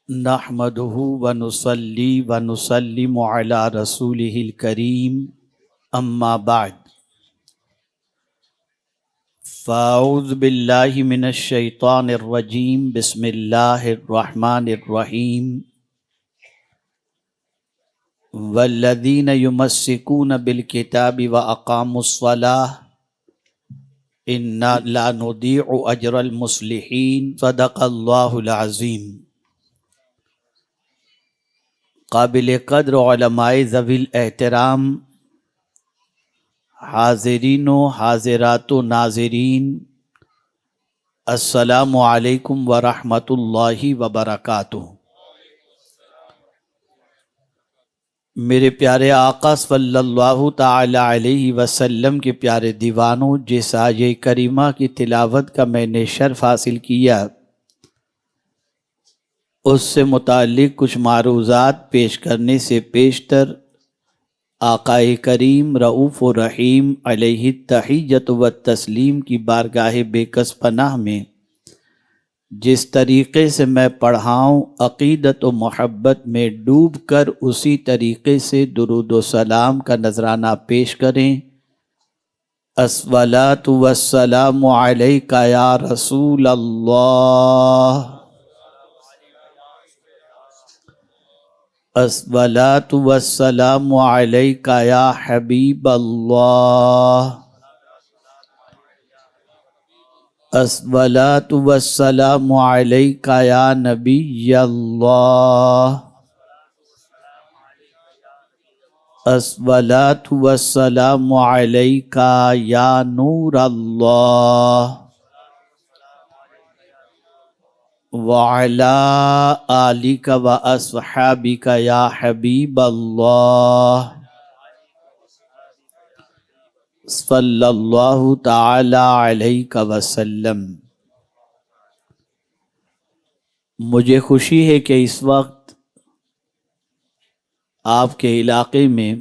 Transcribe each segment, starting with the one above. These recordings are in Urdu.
نحمده ونصلي ونسلم على رسوله الكريم اما بعد فاعوذ بالله من الشيطان الرجيم بسم الله الرحمن الرحيم والذين يمسكون بالكتاب وأقاموا الصلاة إنا لا نضيع أجر المصلحين صدق الله العظيم۔ قابل قدر علماء ذوی الاحترام، حاضرین و حاضرات و ناظرین، السلام علیکم ورحمۃ اللہ وبرکاتہ۔ میرے پیارے آقا صلی اللہ تعالی علیہ وسلم کے پیارے دیوانوں، جس آیہ کریمہ کی تلاوت کا میں نے شرف حاصل کیا، اس سے متعلق کچھ معروضات پیش کرنے سے پیشتر آقا کریم رؤوف و رحیم علیہ التحیۃ و تسلیم کی بارگاہ بے کس پناہ میں جس طریقے سے میں پڑھاؤں، عقیدت و محبت میں ڈوب کر اسی طریقے سے درود و سلام کا نذرانہ پیش کریں۔ الصلاۃ والسلام علیک یا رسول اللہ، الصلاۃ والسلام علیک یا حبیب اللہ، الصلاۃ والسلام علیک یا نبی اللہ، الصلاۃ والسلام علیک یا نور اللہ، وعلی آلک و اصحابک یا حبیب اللہ، صلی اللہ تعالی علیہ وسلم۔ مجھے خوشی ہے کہ اس وقت آپ کے علاقے میں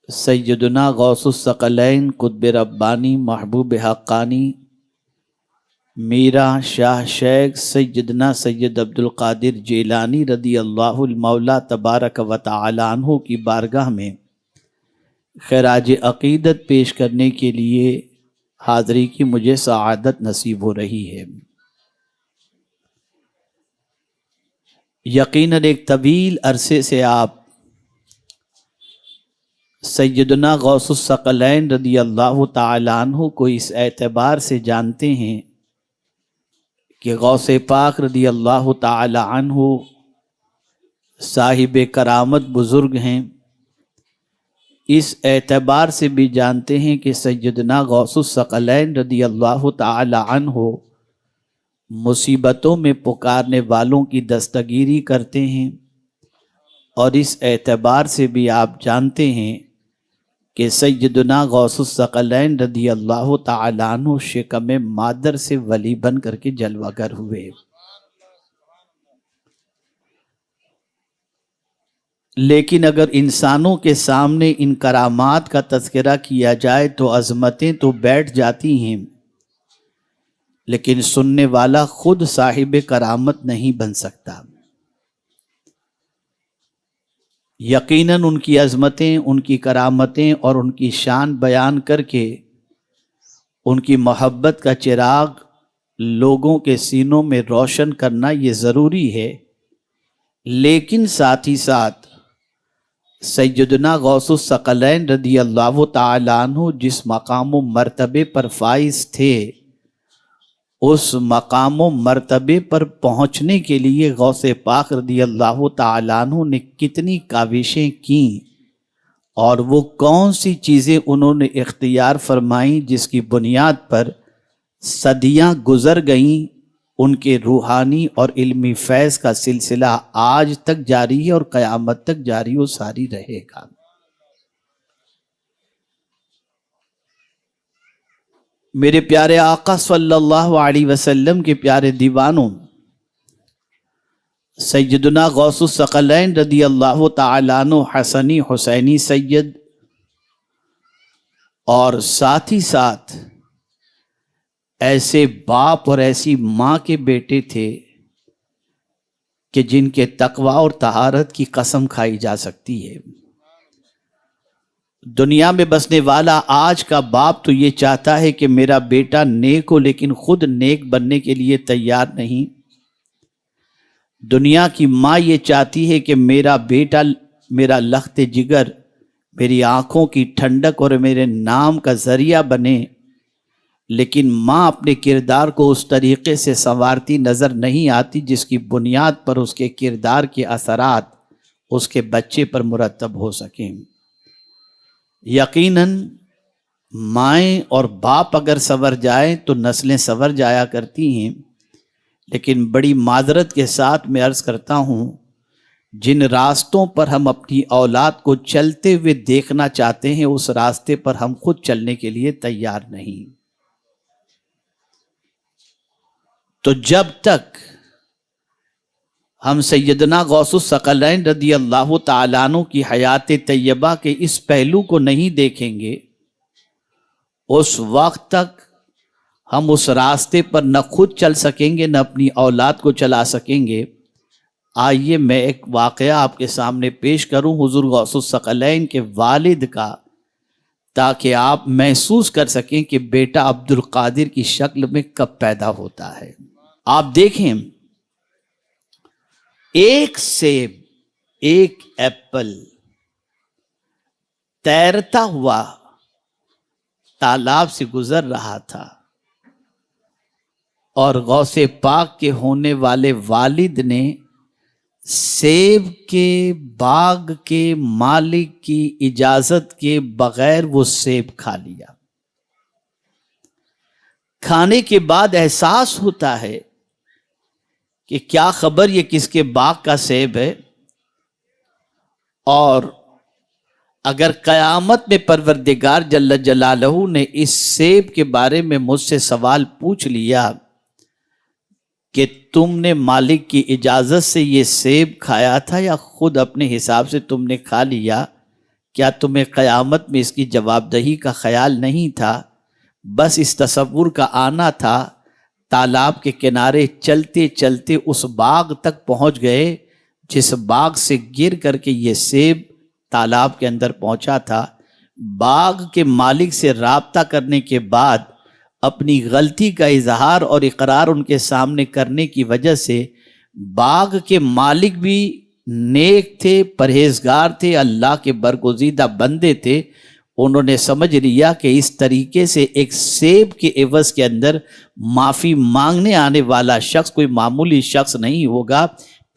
سیدنا غوث الثقلین قطب ربانی محبوب حقانی میرا شاہ شیخ سیدنا سید عبد القادر جیلانی رضی اللہ المولا تبارک و تعالی عنہ کی بارگاہ میں خراج عقیدت پیش کرنے کے لیے حاضری کی مجھے سعادت نصیب ہو رہی ہے۔ یقیناً ایک طویل عرصے سے آپ سیدنا غوث الثقلین رضی اللہ تعالی عنہ کو اس اعتبار سے جانتے ہیں کہ غوث پاک رضی اللہ تعالی عنہ صاحب کرامت بزرگ ہیں، اس اعتبار سے بھی جانتے ہیں کہ سیدنا غوث الثقلین رضی اللہ تعالی عنہ مصیبتوں میں پکارنے والوں کی دستگیری کرتے ہیں، اور اس اعتبار سے بھی آپ جانتے ہیں کہ سیدنا غوث الثقلین رضی اللہ تعالی عنہ شکم مادر سے ولی بن کر کے جلوہ گر ہوئے۔ لیکن اگر انسانوں کے سامنے ان کرامات کا تذکرہ کیا جائے تو عظمتیں تو بیٹھ جاتی ہیں، لیکن سننے والا خود صاحب کرامت نہیں بن سکتا۔ یقیناً ان کی عظمتیں، ان کی کرامتیں اور ان کی شان بیان کر کے ان کی محبت کا چراغ لوگوں کے سینوں میں روشن کرنا یہ ضروری ہے، لیکن ساتھ ہی ساتھ سیدنا غوث الثقلین رضی اللہ تعالی عنہ جس مقام و مرتبے پر فائز تھے، اس مقام و مرتبے پر پہنچنے کے لیے غوث پاک رضی اللہ تعالیٰ عنہ نے کتنی کاوشیں کیں، اور وہ کون سی چیزیں انہوں نے اختیار فرمائیں جس کی بنیاد پر صدیاں گزر گئیں، ان کے روحانی اور علمی فیض کا سلسلہ آج تک جاری ہے اور قیامت تک جاری و ساری رہے گا۔ میرے پیارے آقا صلی اللہ علیہ وسلم کے پیارے دیوانوں، سیدنا غوث الثقلین رضی اللہ تعالیٰ عنہ حسنی حسینی سید اور ساتھ ہی ساتھ ایسے باپ اور ایسی ماں کے بیٹے تھے کہ جن کے تقوی اور طہارت کی قسم کھائی جا سکتی ہے۔ دنیا میں بسنے والا آج کا باپ تو یہ چاہتا ہے کہ میرا بیٹا نیک ہو، لیکن خود نیک بننے کے لیے تیار نہیں۔ دنیا کی ماں یہ چاہتی ہے کہ میرا بیٹا میرا لخت جگر، میری آنکھوں کی ٹھنڈک اور میرے نام کا ذریعہ بنے، لیکن ماں اپنے کردار کو اس طریقے سے سنوارتی نظر نہیں آتی جس کی بنیاد پر اس کے کردار کے اثرات اس کے بچے پر مرتب ہو سکیں۔ یقیناً مائیں اور باپ اگر سنور جائیں تو نسلیں سنور جایا کرتی ہیں، لیکن بڑی معذرت کے ساتھ میں عرض کرتا ہوں، جن راستوں پر ہم اپنی اولاد کو چلتے ہوئے دیکھنا چاہتے ہیں اس راستے پر ہم خود چلنے کے لیے تیار نہیں۔ تو جب تک ہم سیدنا غوث الثقلین رضی اللہ تعالیٰ عنہ کی حیات طیبہ کے اس پہلو کو نہیں دیکھیں گے، اس وقت تک ہم اس راستے پر نہ خود چل سکیں گے نہ اپنی اولاد کو چلا سکیں گے۔ آئیے میں ایک واقعہ آپ کے سامنے پیش کروں حضور غوث الثقلین کے والد کا، تاکہ آپ محسوس کر سکیں کہ بیٹا عبد القادر کی شکل میں کب پیدا ہوتا ہے۔ آپ دیکھیں، ایک سیب، ایک ایپل تیرتا ہوا تالاب سے گزر رہا تھا، اور غوث پاک کے ہونے والے والد نے سیب کے باغ کے مالک کی اجازت کے بغیر وہ سیب کھا لیا۔ کھانے کے بعد احساس ہوتا ہے کہ کیا خبر یہ کس کے باغ کا سیب ہے، اور اگر قیامت میں پروردگار جل جلالہ نے اس سیب کے بارے میں مجھ سے سوال پوچھ لیا کہ تم نے مالک کی اجازت سے یہ سیب کھایا تھا یا خود اپنے حساب سے تم نے کھا لیا، کیا تمہیں قیامت میں اس کی جواب دہی کا خیال نہیں تھا؟ بس اس تصور کا آنا تھا۔ تالاب کے کنارے چلتے چلتے اس باغ تک پہنچ گئے جس باغ سے گر کر کے یہ سیب تالاب کے اندر پہنچا تھا۔ باغ کے مالک سے رابطہ کرنے کے بعد اپنی غلطی کا اظہار اور اقرار ان کے سامنے کرنے کی وجہ سے باغ کے مالک بھی نیک تھے، پرہیزگار تھے، اللہ کے برگزیدہ بندے تھے۔ انہوں نے سمجھ لیا کہ اس طریقے سے ایک سیب کے عوض کے اندر معافی مانگنے آنے والا شخص کوئی معمولی شخص نہیں ہوگا۔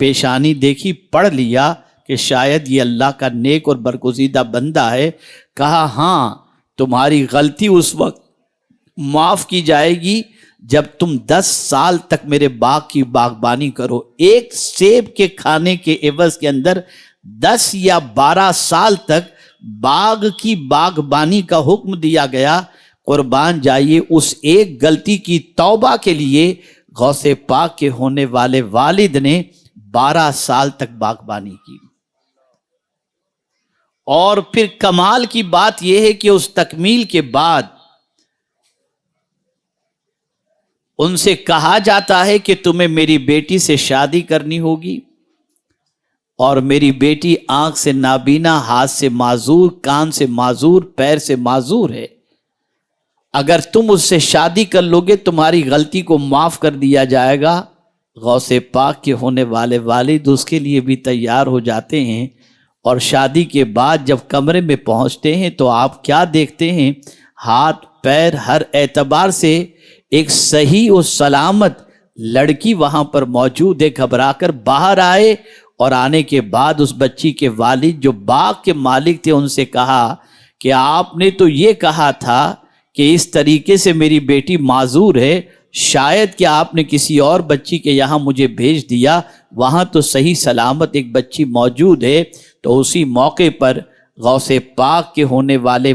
پیشانی دیکھی، پڑھ لیا کہ شاید یہ اللہ کا نیک اور برگزیدہ بندہ ہے۔ کہا ہاں، تمہاری غلطی اس وقت معاف کی جائے گی جب تم 10 سال تک میرے باغ کی باغبانی کرو۔ ایک سیب کے کھانے کے عوض کے اندر 10 یا 12 سال تک باغ کی باغبانی کا حکم دیا گیا۔ قربان جائیے، اس ایک غلطی کی توبہ کے لیے غوث پاک کے ہونے والے والد نے 12 سال تک باغبانی کی۔ اور پھر کمال کی بات یہ ہے کہ اس تکمیل کے بعد ان سے کہا جاتا ہے کہ تمہیں میری بیٹی سے شادی کرنی ہوگی، اور میری بیٹی آنکھ سے نابینا، ہاتھ سے معذور، کان سے معذور، پیر سے معذور ہے۔ اگر تم اس سے شادی کر لوگے تمہاری غلطی کو معاف کر دیا جائے گا۔ غوث پاک کے ہونے والے والد اس کے لیے بھی تیار ہو جاتے ہیں، اور شادی کے بعد جب کمرے میں پہنچتے ہیں تو آپ کیا دیکھتے ہیں؟ ہاتھ پیر ہر اعتبار سے ایک صحیح و سلامت لڑکی وہاں پر موجود ہے۔ گھبرا کر باہر آئے، اور آنے کے بعد اس بچی کے والد جو باغ کے مالک تھے ان سے کہا کہ آپ نے تو یہ کہا تھا کہ اس طریقے سے میری بیٹی معذور ہے، شاید کہ آپ نے کسی اور بچی کے یہاں مجھے بھیج دیا، وہاں تو صحیح سلامت ایک بچی موجود ہے۔ تو اسی موقع پر غوث پاک کے ہونے والے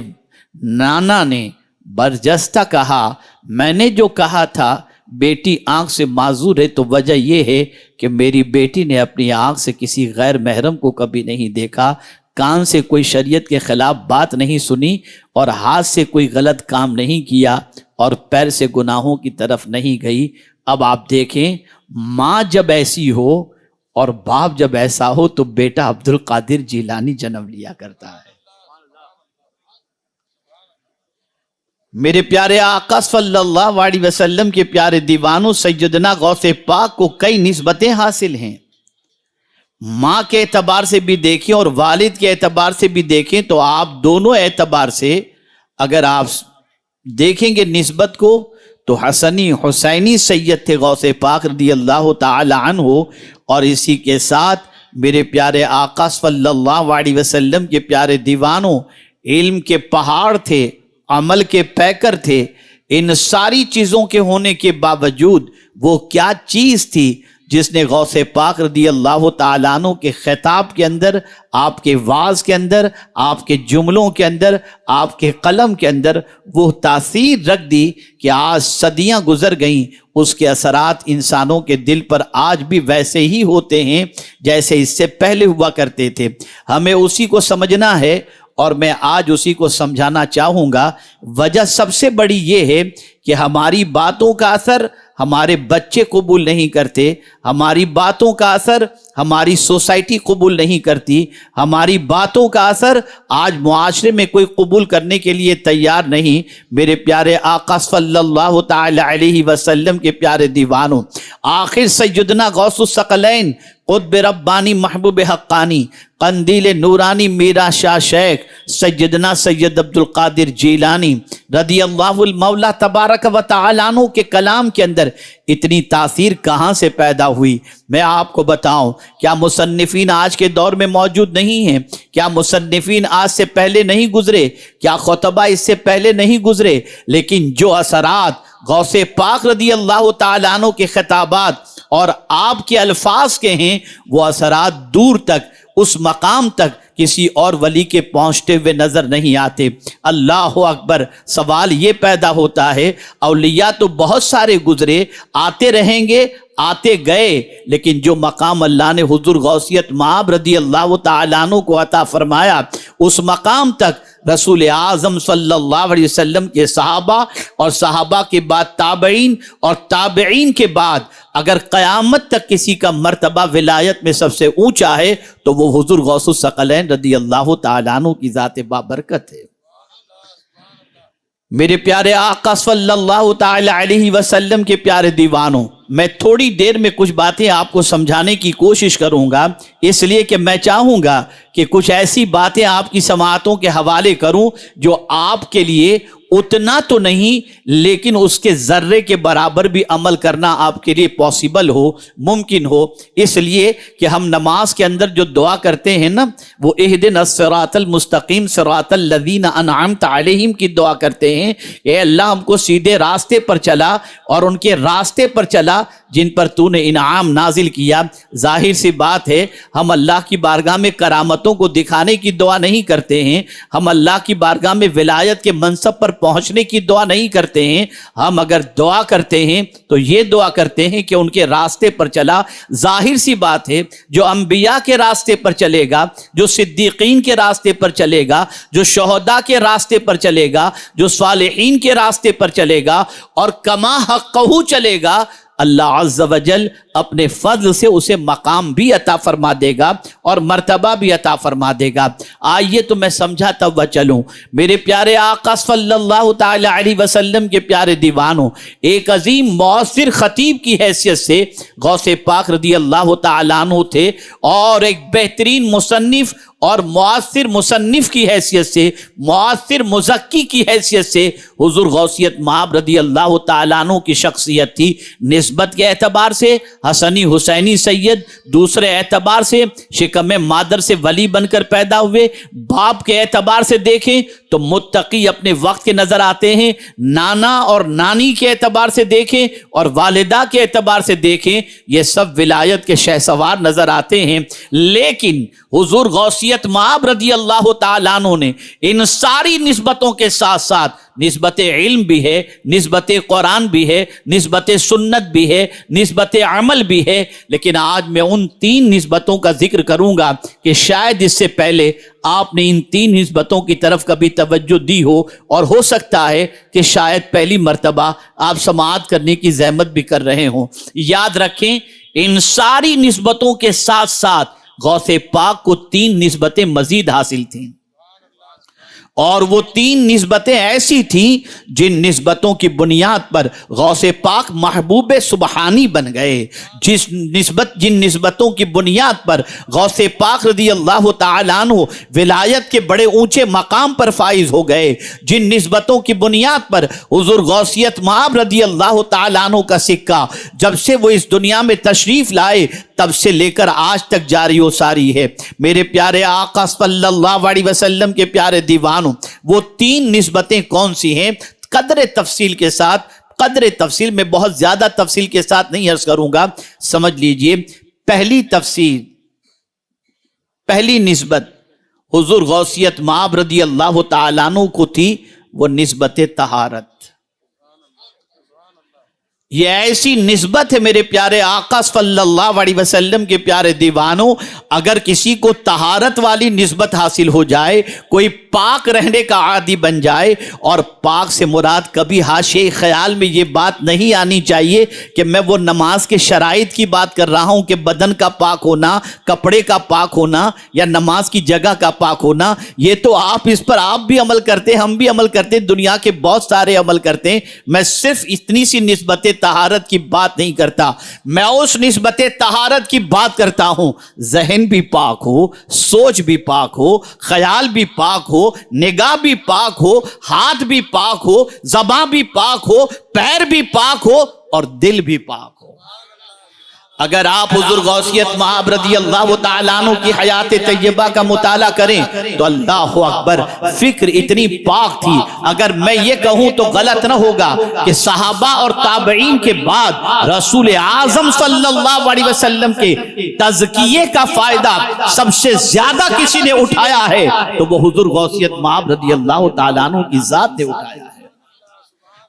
نانا نے برجستہ کہا، میں نے جو کہا تھا بیٹی آنکھ سے معذور ہے، تو وجہ یہ ہے کہ میری بیٹی نے اپنی آنکھ سے کسی غیر محرم کو کبھی نہیں دیکھا، کان سے کوئی شریعت کے خلاف بات نہیں سنی، اور ہاتھ سے کوئی غلط کام نہیں کیا، اور پیر سے گناہوں کی طرف نہیں گئی۔ اب آپ دیکھیں، ماں جب ایسی ہو اور باپ جب ایسا ہو تو بیٹا عبد القادر جیلانی جنم لیا کرتا ہے۔ میرے پیارے آقا صلی اللہ علیہ وسلم کے پیارے دیوانوں، سیدنا غوث پاک کو کئی نسبتیں حاصل ہیں۔ ماں کے اعتبار سے بھی دیکھیں اور والد کے اعتبار سے بھی دیکھیں تو آپ دونوں اعتبار سے اگر آپ دیکھیں گے نسبت کو تو حسنی حسینی سید تھے غوث پاک رضی اللہ تعالی عنہ، اور اسی کے ساتھ میرے پیارے آقا صلی اللہ علیہ وسلم کے پیارے دیوانوں علم کے پہاڑ تھے، عمل کے پیکر تھے۔ ان ساری چیزوں کے ہونے کے باوجود وہ کیا چیز تھی جس نے غوث پاک رضی اللہ تعالیٰ عنہ کے خطاب کے اندر، آپ کے وعظ کے اندر، آپ کے جملوں کے اندر، آپ کے قلم کے اندر وہ تاثیر رکھ دی کہ آج صدیاں گزر گئیں، اس کے اثرات انسانوں کے دل پر آج بھی ویسے ہی ہوتے ہیں جیسے اس سے پہلے ہوا کرتے تھے۔ ہمیں اسی کو سمجھنا ہے اور میں آج اسی کو سمجھانا چاہوں گا۔ وجہ سب سے بڑی یہ ہے کہ ہماری باتوں کا اثر ہمارے بچے قبول نہیں کرتے، ہماری باتوں کا اثر ہماری سوسائٹی قبول نہیں کرتی، ہماری باتوں کا اثر آج معاشرے میں کوئی قبول کرنے کے لیے تیار نہیں۔ میرے پیارے آقا صلی اللہ تعالی علیہ وسلم کے پیارے دیوانوں، آخر سیدنا غوث الثقلین قطب ربانی محبوب حقانی قندیل نورانی میرا شاہ شیخ سیدنا سید عبد القادر جیلانی رضی اللہ المولا تبارک و تعالی عنہ کے کلام کے اندر اتنی تاثیر کہاں سے پیدا ہوئی؟ میں آپ کو بتاؤں، کیا مصنفین آج کے دور میں موجود نہیں ہیں؟ کیا مصنفین آج سے پہلے نہیں گزرے؟ کیا خطبہ اس سے پہلے نہیں گزرے؟ لیکن جو اثرات غوث پاک رضی اللہ تعالیٰ عنہ کے خطابات اور آپ کے الفاظ کے ہیں، وہ اثرات دور تک اس مقام تک کسی اور ولی کے پہنچتے ہوئے نظر نہیں آتے۔ اللہ اکبر۔ سوال یہ پیدا ہوتا ہے، اولیاء تو بہت سارے گزرے، آتے رہیں گے، آتے گئے، لیکن جو مقام اللہ نے حضور غوثیت مآب رضی اللہ تعالیٰ عنہ کو عطا فرمایا، اس مقام تک رسول اعظم صلی اللہ علیہ وسلم کے صحابہ اور صحابہ کے بعد تابعین اور تابعین کے بعد اگر قیامت تک کسی کا مرتبہ ولایت میں سب سے اونچا ہے تو وہ حضور غوث الثقلین رضی اللہ تعالیٰ عنہ کی ذات بابرکت ہے۔ میرے پیارے آقا صلی اللہ تعالی علیہ وسلم کے پیارے دیوانوں، میں تھوڑی دیر میں کچھ باتیں آپ کو سمجھانے کی کوشش کروں گا، اس لیے کہ میں چاہوں گا کہ کچھ ایسی باتیں آپ کی سماعتوں کے حوالے کروں جو آپ کے لیے اتنا تو نہیں لیکن اس کے ذرے کے برابر بھی عمل کرنا آپ کے لیے پاسبل ہو، ممکن ہو۔ اس لیے کہ ہم نماز کے اندر جو دعا کرتے ہیں نا، وہ اہدنا الصراط المستقیم صراط الذین انعمت علیہم کی دعا کرتے ہیں، اے اللہ ہم کو سیدھے راستے پر چلا اور ان کے راستے پر چلا جن پر تو نے انعام نازل کیا۔ ظاہر سی بات ہے، ہم اللہ کی بارگاہ میں کرامتوں کو دکھانے کی دعا نہیں کرتے ہیں، ہم اللہ کی بارگاہ میں ولایت کے منصب پر پہنچنے کی دعا نہیں کرتے ہیں۔ ہم اگر دعا کرتے ہیں تو یہ دعا کرتے ہیں کہ ان کے راستے پر چلا۔ ظاہر سی بات ہے، جو انبیاء کے راستے پر چلے گا، جو صدیقین کے راستے پر چلے گا، جو شہداء کے راستے پر چلے گا، جو صالحین کے راستے پر چلے گا اور کما حقہ چلے گا، اللہ عز و جل اپنے فضل سے اسے مقام بھی عطا فرما دے گا اور مرتبہ بھی عطا فرما دے گا۔ آئیے تو میں سمجھاتا ہوا چلوں۔ میرے پیارے آقا صلی اللہ تعالی علیہ وسلم کے پیارے دیوانوں، ایک عظیم مؤثر خطیب کی حیثیت سے غوث پاک رضی اللہ تعالیٰ عنہ تھے، اور ایک بہترین مصنف اور مؤثر مصنف کی حیثیت سے، مؤثر مزکی کی حیثیت سے حضور غوثیت مآب رضی اللہ تعالیٰ عنہ کی شخصیت تھی۔ نسبت کے اعتبار سے حسنی حسینی سید، دوسرے اعتبار سے شکم مادر سے ولی بن کر پیدا ہوئے، باپ کے اعتبار سے دیکھیں تو متقی اپنے وقت کے نظر آتے ہیں، نانا اور نانی کے اعتبار سے دیکھیں اور والدہ کے اعتبار سے دیکھیں، یہ سب ولایت کے شہسوار نظر آتے ہیں۔ لیکن حضور غوثیت مآب رضی اللہ تعالیٰ عنہ نے ان ساری نسبتوں کے ساتھ ساتھ نسبت علم بھی ہے، نسبت قرآن بھی ہے، نسبت سنت بھی ہے، نسبت عمل بھی ہے، لیکن آج میں ان تین نسبتوں کا ذکر کروں گا کہ شاید اس سے پہلے آپ نے ان تین نسبتوں کی طرف کبھی توجہ دی ہو، اور ہو سکتا ہے کہ شاید پہلی مرتبہ آپ سماعت کرنے کی زحمت بھی کر رہے ہوں۔ یاد رکھیں، ان ساری نسبتوں کے ساتھ ساتھ غوث پاک کو 3 نسبتیں مزید حاصل تھیں، اور وہ 3 نسبتیں ایسی تھیں جن نسبتوں کی بنیاد پر غوث پاک محبوب سبحانی بن گئے، جن نسبتوں کی بنیاد پر غوث پاک رضی اللہ تعالیٰ عنہ ولایت کے بڑے اونچے مقام پر فائز ہو گئے، جن نسبتوں کی بنیاد پر حضور غوثیت مآب رضی اللہ تعالیٰ عنہ کا سکہ جب سے وہ اس دنیا میں تشریف لائے تب سے لے کر آج تک جاری و ساری ہے۔ میرے پیارے آقا صلی اللہ علیہ وسلم کے پیارے دیوانوں، وہ 3 نسبتیں کون سی ہیں؟ قدر تفصیل میں بہت زیادہ تفصیل کے ساتھ نہیں عرض کروں گا، سمجھ لیجئے۔ پہلی نسبت حضور غوثیت مآب رضی اللہ تعالیٰ عنہ کو تھی، وہ نسبت طہارت۔ یہ ایسی نسبت ہے میرے پیارے آقا صلی اللہ علیہ وسلم کے پیارے دیوانوں، اگر کسی کو طہارت والی نسبت حاصل ہو جائے، کوئی پاک رہنے کا عادی بن جائے، اور پاک سے مراد کبھی حاشیے خیال میں یہ بات نہیں آنی چاہیے کہ میں وہ نماز کے شرائط کی بات کر رہا ہوں کہ بدن کا پاک ہونا، کپڑے کا پاک ہونا، یا نماز کی جگہ کا پاک ہونا، یہ تو اس پر آپ بھی عمل کرتے، ہم بھی عمل کرتے، دنیا کے بہت سارے عمل کرتے ہیں۔ میں صرف اتنی سی نسبت طہارت کی بات نہیں کرتا، میں اس نسبت طہارت کی بات کرتا ہوں ذہن بھی پاک ہو، سوچ بھی پاک ہو، خیال بھی پاک ہو، نگاہ بھی پاک ہو، ہاتھ بھی پاک ہو، زبان بھی پاک ہو، پیر بھی پاک ہو، اور دل بھی پاک ہو۔ اگر آپ حضور غوثیت مآب رضی اللہ تعالیٰ عنہ کی حیات طیبہ کا مطالعہ کریں تو اللہ اکبر، فکر اتنی پاک تھی۔ اگر میں یہ کہوں تو غلط نہ ہوگا کہ صحابہ اور تابعین کے بعد رسول اعظم صلی اللہ علیہ وسلم کے تزکیے کا فائدہ سب سے زیادہ کسی نے اٹھایا ہے تو وہ حضور غوثیت مآب رضی اللہ تعالیٰ عنہ کی ذات نے اٹھایا ہے۔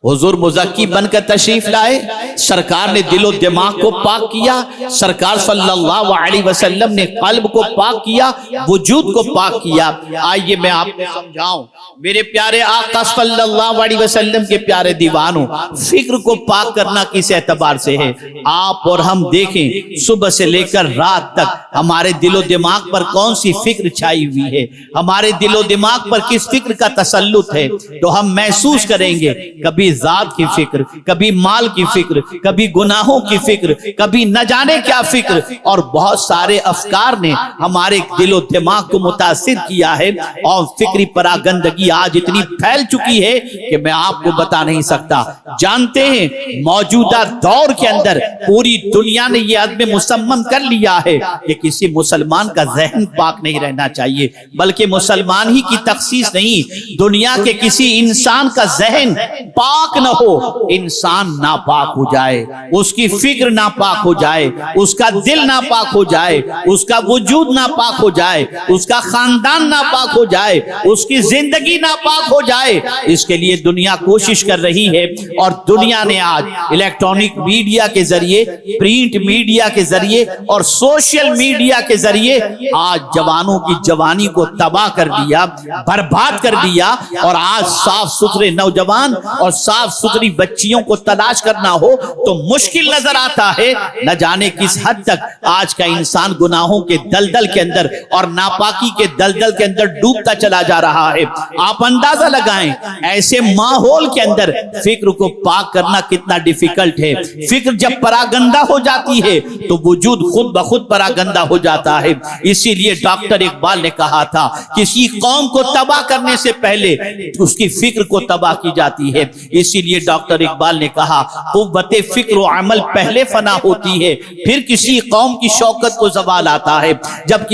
حضور مزکی بن کر تشریف لائے، سرکار نے دل و دماغ کو پاک کیا، سرکار صلی اللہ علیہ وسلم نے قلب کو پاک کیا، وجود کو پاک کیا۔ آئیے میں آپ کو سمجھاؤں، میرے پیارے آقا صلی اللہ علیہ وسلم کے پیارے دیوانوں، فکر کو پاک کرنا کس اعتبار سے ہے؟ آپ اور ہم دیکھیں صبح سے لے کر رات تک ہمارے دل و دماغ پر کون سی فکر چھائی ہوئی ہے، ہمارے دل و دماغ پر کس فکر کا تسلط ہے، تو ہم محسوس کریں گے کبھی ذات کی فکر، کبھی مال کی فکر، کبھی گناہوں کی فکر، کبھی نہ جانے کیا فکر، اور بہت سارے افکار نے ہمارے دل و دماغ کو متاثر کیا ہے، اور فکری پراگندگی آج اتنی پھیل چکی ہے کہ میں آپ کو بتا نہیں سکتا۔ جانتے ہیں موجودہ دور کے اندر پوری دنیا نے یہ عزم مصمم کر لیا ہے کہ کسی مسلمان کا ذہن پاک نہیں رہنا چاہیے، بلکہ مسلمان ہی کی تخصیص نہیں، دنیا کے کسی انسان کا ذہن پاک نہ ہو، انسان ناپاک ہو جائے، اس کی فکر ناپاک ہو جائے، اس کا دل ناپاک ہو جائے، اس کا وجود ناپاک ہو جائے، اس کا خاندان ناپاک ہو جائے، اس کی زندگی ناپاک ہو جائے۔ اس کے لیے دنیا کوشش کر رہی ہے، اور دنیا نے آج الیکٹرانک میڈیا کے ذریعے، پرنٹ میڈیا کے ذریعے اور سوشل میڈیا کے ذریعے آج جوانوں کی جوانی کو تباہ کر دیا، برباد کر دیا، اور آج صاف ستھرے نوجوان اور صاف ستھری بچیوں کو تلاش کرنا ہو تو مشکل نظر آتا ہے۔ نہ جانے کس حد تک آج کا انسان گناہوں کے دلدل کے اندر اور ناپاکی کے دلدل کے اندر ڈوبتا چلا جا رہا ہے۔ آپ اندازہ لگائیں ایسے ماحول کے اندر فکر کو پاک کرنا کتنا ڈیفیکلٹ ہے۔ فکر جب پراگندہ ہو جاتی ہے تو وجود خود بخود پراگندہ ہو جاتا ہے۔ اسی لیے ڈاکٹر اقبال نے کہا تھا کسی قوم کو تباہ کرنے سے پہلے اس کی فکر کو تباہ کی جاتی ہے۔ اسی لیے ڈاکٹر اقبال نے کہا قوت فکر و عمل پہلے فنا ہوتی ہے، پھر کسی قوم کی شوکت کو زوال آتا ہے۔ جب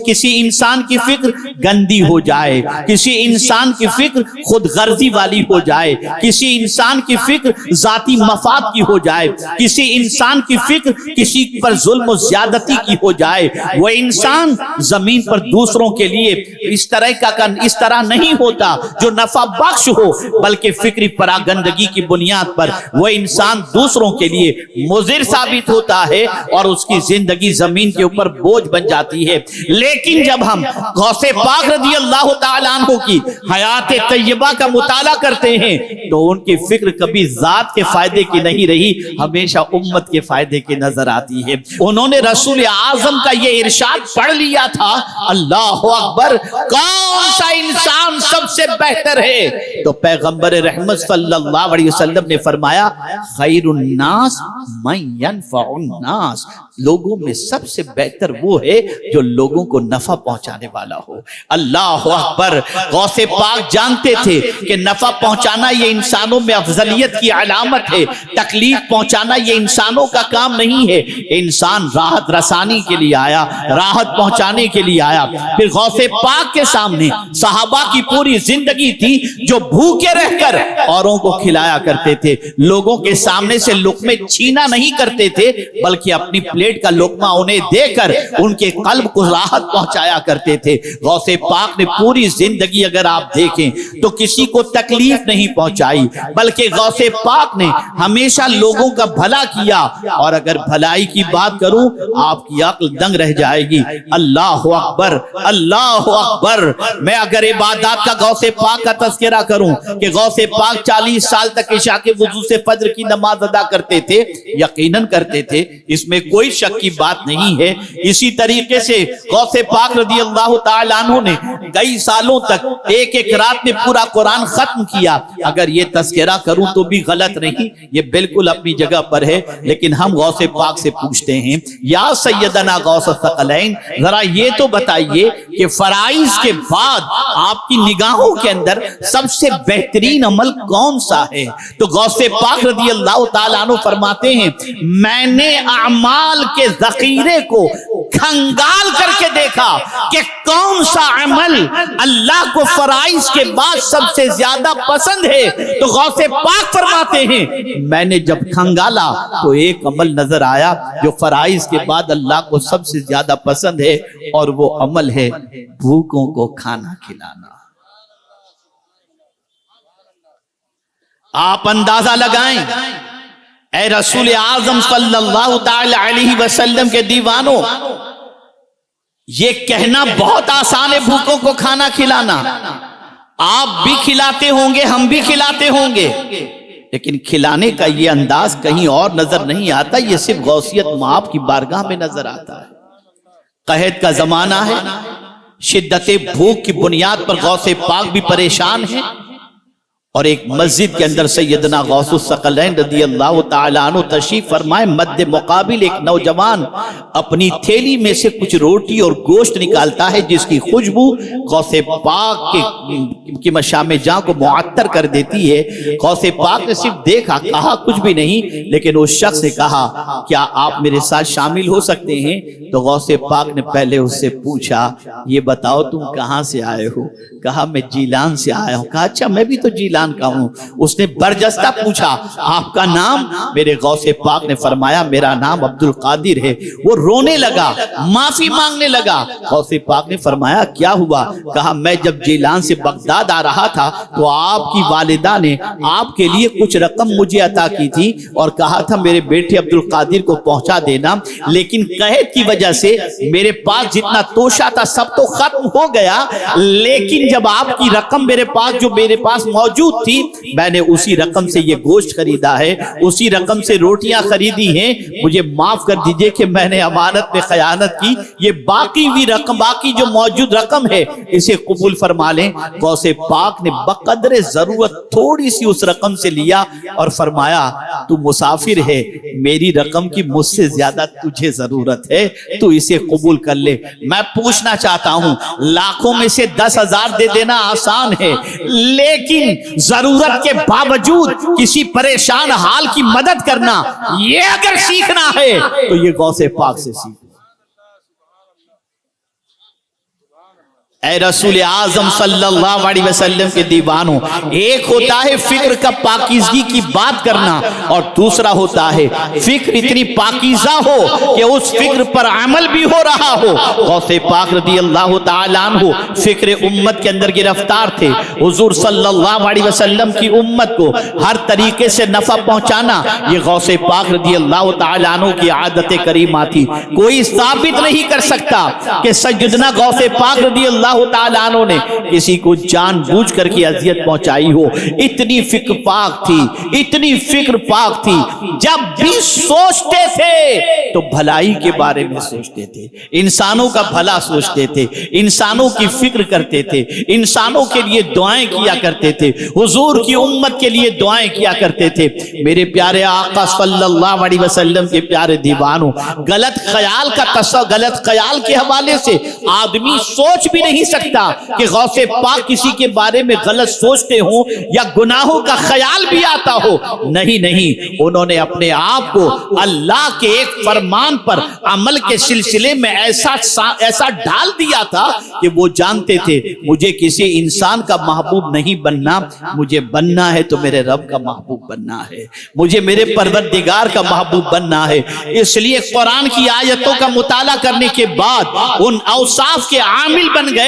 کسی انسان کی فکر گندی ہو جائے، کسی انسان کی فکر خود غرضی والی ہو جائے، کسی انسان کی فکر ذاتی مفاد کی ہو جائے، کسی انسان کی فکر کسی پر ظلم و زیادتی کی ہو جائے، وہ انسان زمین پر دوسروں کے لیے اس طرح نہیں ہوتا جو نفع بخش ہو، بلکہ فکری پراگندگی کی بنیاد پر وہ انسان دوسروں کے لیے مضر ثابت ہوتا ہے اور اس کی زندگی زمین کے اوپر بوجھ بن جاتی ہے۔ لیکن جب ہم غوث پاک رضی اللہ تعالیٰ عنہ کی حیات طیبہ کا مطالعہ کرتے ہیں تو ان کی فکر کبھی ذات کے فائدے کی نہیں رہی، ہمیشہ امت کے فائدے کی نظر آتی ہے۔ انہوں نے رسول اعظم کا یہ ارشاد پڑھ لیا تھا، اللہ اکبر، کون سا انسان سب سے بہتر ہے؟ تو پیغمبر رحمت صلی اللہ علیہ وسلم نے فرمایا خیر الناس من ينفع الناس، لوگوں میں سب سے بہتر وہ ہے جو لوگوں کو نفع پہنچانے والا ہو۔ اللہ اکبر، غوث پاک جانتے تھے کہ نفع پہنچانا یہ انسانوں میں افضلیت کی علامت ہے، تکلیف پہنچانا یہ انسانوں کا کام نہیں ہے۔ انسان راحت رسانی کے لیے آیا، راحت پہنچانے کے لیے آیا۔ پھر غوث پاک کے سامنے صحابہ کی پوری زندگی تھی جو بھوکے رہ کر اوروں کو کھلایا کرتے تھے، لوگوں کے سامنے سے لقمے چھینا نہیں کرتے تھے بلکہ اپنی پلیٹ کا لقمہ انہیں دے کر ان کے قلب کو راحت پہنچایا کرتے تھے۔ غوث پاک نے پوری زندگی اگر آپ دیکھیں تو کسی کو تکلیف نہیں پہنچائی بلکہ غوث پاک نے ہمیشہ لوگوں کا بھلا کیا، اور اگر بھلائی کی بات کروں آپ کی عقل دنگ رہ جائے گی۔ اللہ اکبر، اللہ اکبر۔ میں اگر عبادات کا غوث پاک کا تذکرہ کروں کہ غوث پاک 40 سال تک عشاء کے وضو سے فجر کی نماز ادا کرتے تھے، یقیناً کرتے تھے، اس میں کوئی شک کی بات نہیں ہے۔ اسی طریقے سے غوث پاک رضی اللہ تعالیٰ عنہ نے کئی سالوں تک ایک ایک رات میں پورا قرآن ختم کیا۔ اگر یہ تذکرہ کروں تو بھی غلط نہیں، یہ بالکل اپنی جگہ پر ہے، لیکن ہم غوث پاک سے پوچھتے ہیں یا سیدنا غوث الثقلین، ذرا یہ تو بتائیے کہ فرائض کے بعد آپ کی نگاہوں کے اندر سب سے بہترین عمل کون سا ہے؟ تو غوث پاک رضی اللہ تعالیٰ عنہ فرماتے ہیں میں نے اعمال کے ذخیرے کو کھنگال کر کے دیکھا کہ کون سا عمل اللہ کو فرائض کے بعد سب سے زیادہ پسند ہے، تو غوث پاک فرماتے ہیں میں نے جب کھنگالا تو ایک عمل نظر آیا جو فرائض کے بعد اللہ کو سب سے زیادہ پسند ہے، اور وہ عمل ہے بھوکوں کو کھانا کھلانا۔ آپ اندازہ لگائیں، اے رسول اعظم صلی اللہ تعالی علیہ وسلم کے دیوانوں، یہ کہنا بہت آسان ہے بھوکوں کو کھانا کھلانا، آپ بھی کھلاتے ہوں گے، ہم بھی کھلاتے ہوں گے، لیکن کھلانے کا یہ انداز کہیں اور نظر نہیں آتا، یہ صرف غوثیت مآب کی بارگاہ میں نظر آتا ہے۔ قحط کا زمانہ ہے، شدت بھوک کی بنیاد پر غوث پاک بھی پریشان ہیں، اور ایک مسجد کے اندر سیدنا غوث الثقلین رضی اللہ تعالیٰ عنہ تشریف فرمائے، مد مقابل ایک نوجوان اپنی تھیلی میں سے کچھ روٹی اور گوشت نکالتا ہے جس کی خوشبو غوث پاک کی مشام جاں کو معطر کر دیتی ہے۔ غوث پاک نے صرف دیکھا، کہا کچھ بھی نہیں، لیکن اس شخص سے کہا کیا آپ میرے ساتھ شامل ہو سکتے ہیں؟ تو غوث پاک نے پہلے اس سے پوچھا یہ بتاؤ تم کہاں سے آئے ہو؟ کہا میں جیلان سے آیا ہوں۔ کہا اچھا میں بھی تو جیلان کا ہوں۔ اس نے برجستہ پوچھا آپ کا نام؟ میرے غوث پاک نے فرمایا میرا نام عبد القادر ہے۔ وہ رونے لگا، معافی مانگنے لگا۔ غوث پاک نے فرمایا کیا ہوا؟ کہا میں جب جیلان سے بغداد آ رہا تھا تو آپ کی والدہ نے آپ کے لیے کچھ رقم مجھے عطا کی تھی اور کہا تھا میرے بیٹے عبد القادر کو پہنچا دینا، لیکن قحط کی وجہ سے میرے پاس جتنا توشہ تھا سب تو ختم ہو گیا، لیکن جب آپ کی رقم میرے پاس موجود تھی میں نے اسی رقم سے یہ گوشت خریدا ہے، اسی رقم سے روٹیاں خریدی ہیں، مجھے معاف کر دیجئے کہ میں نے امانت میں خیانت کی، یہ باقی جو موجود رقم ہے اسے قبول فرما لیں۔ غوث پاک نے بقدر ضرورت تھوڑی سی اس رقم سے لیا اور فرمایا تو مسافر ہے، میری رقم کی مجھ سے زیادہ تجھے ضرورت ہے، تو اسے قبول کر لے۔ میں پوچھنا چاہتا ہوں لاکھوں میں سے 10,000 دے دینا آسان ہے، لیکن ضرورت کے باوجود کسی پریشان حال کی مدد کرنا یہ اگر سیکھنا ہے تو یہ غوث پاک سے سیکھنا۔ اے رسول اعظم صلی اللہ علیہ وسلم کے دیوانوں، ایک ہوتا ہے فکر کا پاکیزگی کی بات کرنا، اور دوسرا ہوتا ہے فکر اتنی پاکیزہ ہو کہ اس فکر پر عمل بھی ہو رہا ہو۔ غوث پاک رضی اللہ تعالیٰ عنہ فکر امت کے اندر گرفتار تھے۔ حضور صلی اللہ علیہ وسلم کی امت کو ہر طریقے سے نفع پہنچانا یہ غوث پاک رضی اللہ تعالیٰ عنہ کی عادت کریمہ تھی۔ کوئی ثابت نہیں کر سکتا کہ سیدنا غوث پاک رضی اللہ تعالیٰ عنہ نے کسی کو جان بوجھ کر کی اذیت پہنچائی ہو۔ اتنی فکر پاک تھی، اتنی فکر پاک تھی، جب بھی سوچتے تھے تو بھلائی کے بارے میں سوچتے تھے، انسانوں کا بھلا سوچتے تھے، انسانوں کی فکر کرتے تھے، انسانوں کے لیے دعائیں کیا کرتے تھے، حضور کی امت کے لیے دعائیں کیا کرتے تھے۔ میرے پیارے آقا صلی اللہ علیہ وسلم کے پیارے دیوانوں، غلط خیال کے حوالے سے آدمی سوچ بھی نہیں سکتا کہ غوث پاک کسی کے بارے میں غلط سوچتے ہوں یا گناہوں کا خیال بھی آتا ہو۔ نہیں، انہوں نے اپنے آپ کو اللہ کے ایک فرمان پر عمل کے سلسلے میں ایسا ڈال دیا تھا کہ وہ جانتے تھے مجھے کسی انسان کا محبوب نہیں بننا، مجھے بننا ہے تو میرے رب کا محبوب بننا ہے، مجھے میرے پروردگار کا محبوب بننا ہے۔ اس لیے قرآن کی آیتوں کا مطالعہ کرنے کے بعد ان اوصاف کے عامل بن گئے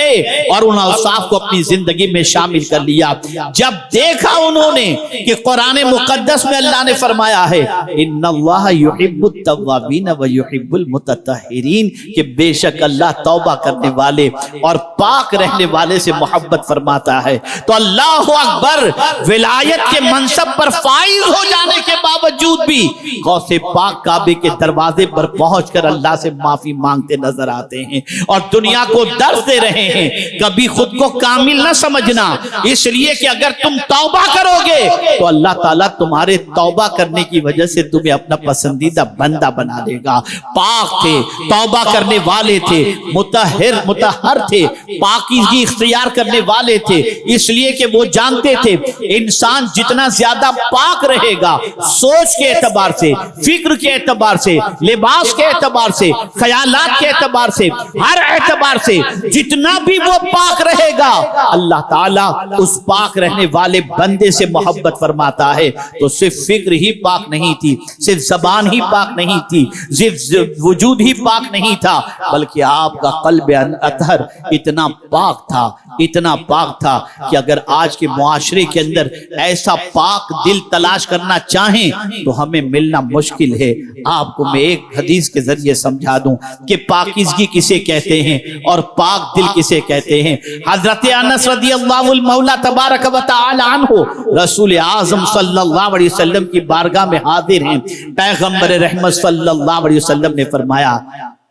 اور ان اوصاف کو اپنی زندگی میں شامل کر لیا۔ جب دیکھا انہوں نے کہ قرآن مقدس میں اللہ نے فرمایا ہے ان اللہ یحب التوابین ویحب المتطہرین، کہ بے شک اللہ توبہ کرنے والے اور پاک رہنے والے سے محبت فرماتا ہے، تو اللہ اکبر، ولایت کے منصب پر فائز ہو جانے کے باوجود بھی غوث پاک کعبے کے دروازے پر پہنچ کر اللہ سے معافی مانگتے نظر آتے ہیں اور دنیا کو درس دے رہے ہیں کبھی خود کو کامل نہ سمجھنا، اس لیے کہ اگر تم توبہ کرو گے تو اللہ تعالیٰ تمہارے توبہ کرنے کی وجہ سے تمہیں اپنا پسندیدہ بندہ بنا دے گا۔ پاک تھے، توبہ کرنے والے تھے، مطہر تھے، پاکیزگی اختیار کرنے والے تھے، اس لیے کہ وہ جانتے تھے انسان جتنا زیادہ پاک رہے گا، سوچ کے اعتبار سے، فکر کے اعتبار سے، لباس کے اعتبار سے، خیالات کے اعتبار سے، ہر اعتبار سے جتنا بھی وہ پاک رہے گا اللہ تعالیٰ اس پاک رہنے والے بندے سے محبت فرماتا ہے۔ تو صرف فکر ہی پاک نہیں تھی، صرف زبان ہی پاک نہیں تھی، صرف وجود ہی پاک نہیں تھا، بلکہ آپ کا قلب اطہر اتنا پاک تھا، اتنا پاک تھا کہ اگر آج کے معاشرے کے اندر ایسا پاک دل تلاش کرنا چاہیں تو ہمیں ملنا مشکل ہے۔ آپ کو میں ایک حدیث کے ذریعے سمجھا دوں کہ پاکیزگی کسے کہتے ہیں اور پاک دل کسے کہتے ہیں۔ حضرت انس رضی اللہ المولا تبارک و تعالی عنہ رسول اعظم صلی اللہ علیہ وسلم کی بارگاہ میں حاضر ہیں۔ پیغمبر رحمت صلی اللہ علیہ وسلم نے فرمایا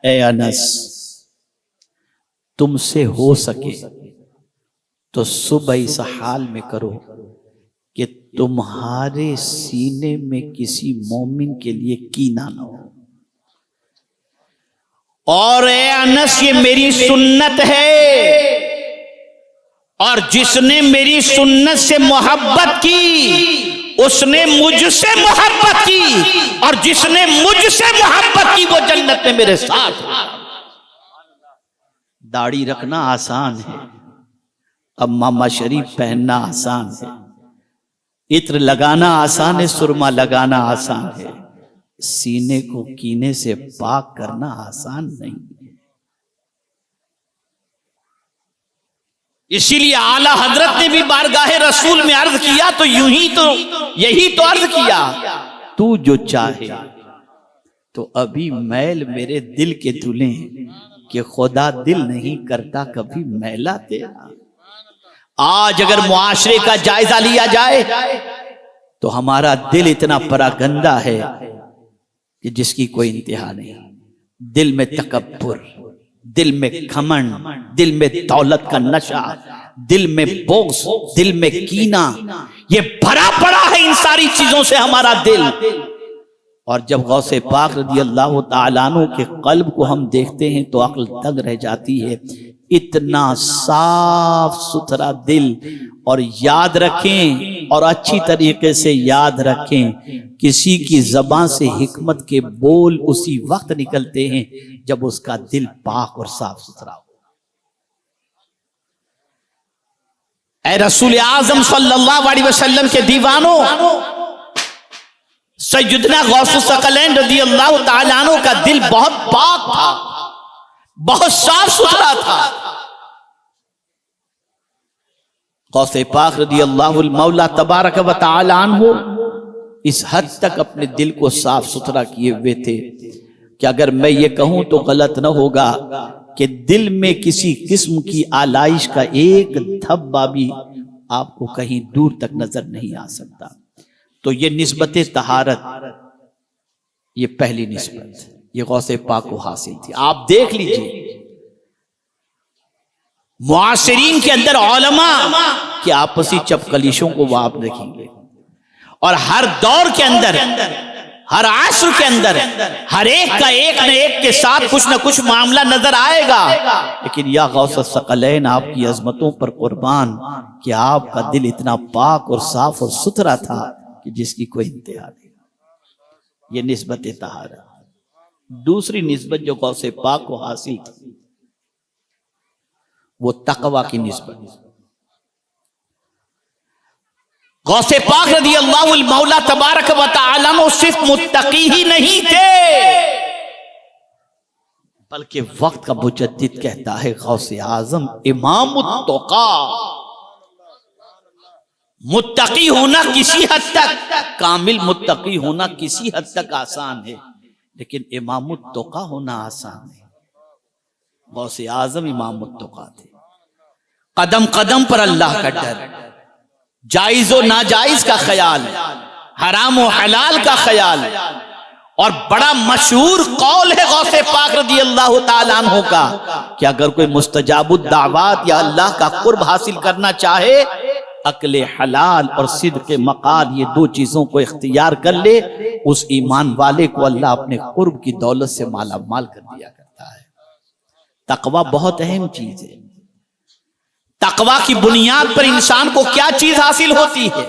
اے انس، تم سے ہو سکے تو صبح اس حال میں کرو کہ تمہارے سینے میں کسی مومن کے لیے کینہ نہ ہو، اور اے انس یہ میری سنت ہے، اور جس نے میری سنت سے محبت کی اس نے مجھ سے محبت کی، اور جس نے مجھ سے محبت کی وہ جنت میں میرے ساتھ۔ داڑھی رکھنا آسان ہے، امامہ شریف پہننا آسان ہے، عطر لگانا آسان ہے، سرما لگانا آسان ہے، سینے کو کینے سے پاک کرنا آسان نہیں ہے۔ اسی لیے اعلیٰ حضرت نے بھی بارگاہ رسول میں عرض کیا تو یہی تو عرض کیا، تو جو چاہے تو ابھی میل میرے دل کے دھلیں کہ خدا دل نہیں کرتا کبھی میلا تیرا۔ آج اگر معاشرے کا جائزہ لیا جائے تو ہمارا دل اتنا پراگندہ ہے کہ جس کی کوئی انتہا نہیں۔ دل میں تکبر، دل میں گھمنڈ، دل میں دولت کا نشہ، دل میں بغض، دل میں کینہ، یہ بھرا پڑا ہے ان ساری چیزوں سے ہمارا دل۔ اور جب غوث پاک رضی اللہ تعالیٰ عنہ کے قلب کو ہم دیکھتے ہیں تو عقل دنگ رہ جاتی ہے۔ اتنا صاف ستھرا دل، اور یاد رکھیں اور اچھی طریقے سے یاد رکھیں، کسی کی زبان سے حکمت کے بول اسی وقت نکلتے ہیں جب اس کا دل پاک اور صاف ستھرا ہو۔ اے رسول اعظم صلی اللہ علیہ وسلم کے دیوانوں، سیدنا غوث الثقلین رضی اللہ تعالیٰ عنہ کا دل بہت پاک تھا، بہت صاف ستھرا تھا۔ غوث پاک رضی اللہ المولا تبارک و تعالیٰ عنہ اس حد تک اپنے دل کو صاف ستھرا کیے ہوئے تھے کہ اگر میں یہ کہوں تو غلط نہ ہوگا کہ دل میں کسی قسم کی آلائش کا ایک دھبا بھی آپ کو کہیں دور تک نظر نہیں آ سکتا۔ تو یہ نسبت طہارت، یہ پہلی نسبت یہ غوث پاک کو حاصل تھی۔ آپ دیکھ لیجئے معاصرین کے اندر علماء کی آپسی چپکلیشوں کو وہ آپ دیکھیں گے، اور ہر دور کے اندر، ہر عصر کے اندر ہر ایک کا ایک نہ ایک کے ساتھ کچھ نہ کچھ معاملہ نظر آئے گا، لیکن یا غوث الثقلین آپ کی عظمتوں پر قربان کہ آپ کا دل اتنا پاک اور صاف اور ستھرا تھا کہ جس کی کوئی انتہا نہیں۔ یہ نسبت طہارت۔ دوسری نسبت جو غوث پاک کو حاصل تھی وہ تقوی کی نسبت۔ غوث پاک رضی اللہ المولا تبارک و تعالیٰ عنہ صرف متقی ہی نہیں تھے، بلکہ وقت کا مجدد کہتا ہے غوث اعظم امام التقا۔ متقی ہونا کسی حد تک، کامل متقی ہونا کسی حد تک آسان ہے، لیکن امام التقا ہونا آسان ہے۔ غوث اعظم امام التقا تھے۔ قدم قدم پر اللہ کا ڈر، جائز و ناجائز کا خیال، حرام و حلال کا خیال، اور بڑا مشہور قول ہے غوث پاک رضی اللہ تعالیٰ عنہ کا کہ اگر کوئی مستجاب الدعوات یا اللہ کا قرب حاصل کرنا چاہے، عقل حلال اور صدق مقال یہ دو چیزوں کو اختیار کر لے، اس ایمان والے کو اللہ اپنے قرب کی دولت سے مالا مال کر دیا کرتا ہے۔ تقوی بہت اہم چیز ہے۔ تقوی کی بنیاد پر انسان کو کیا چیز حاصل ہوتی ہے؟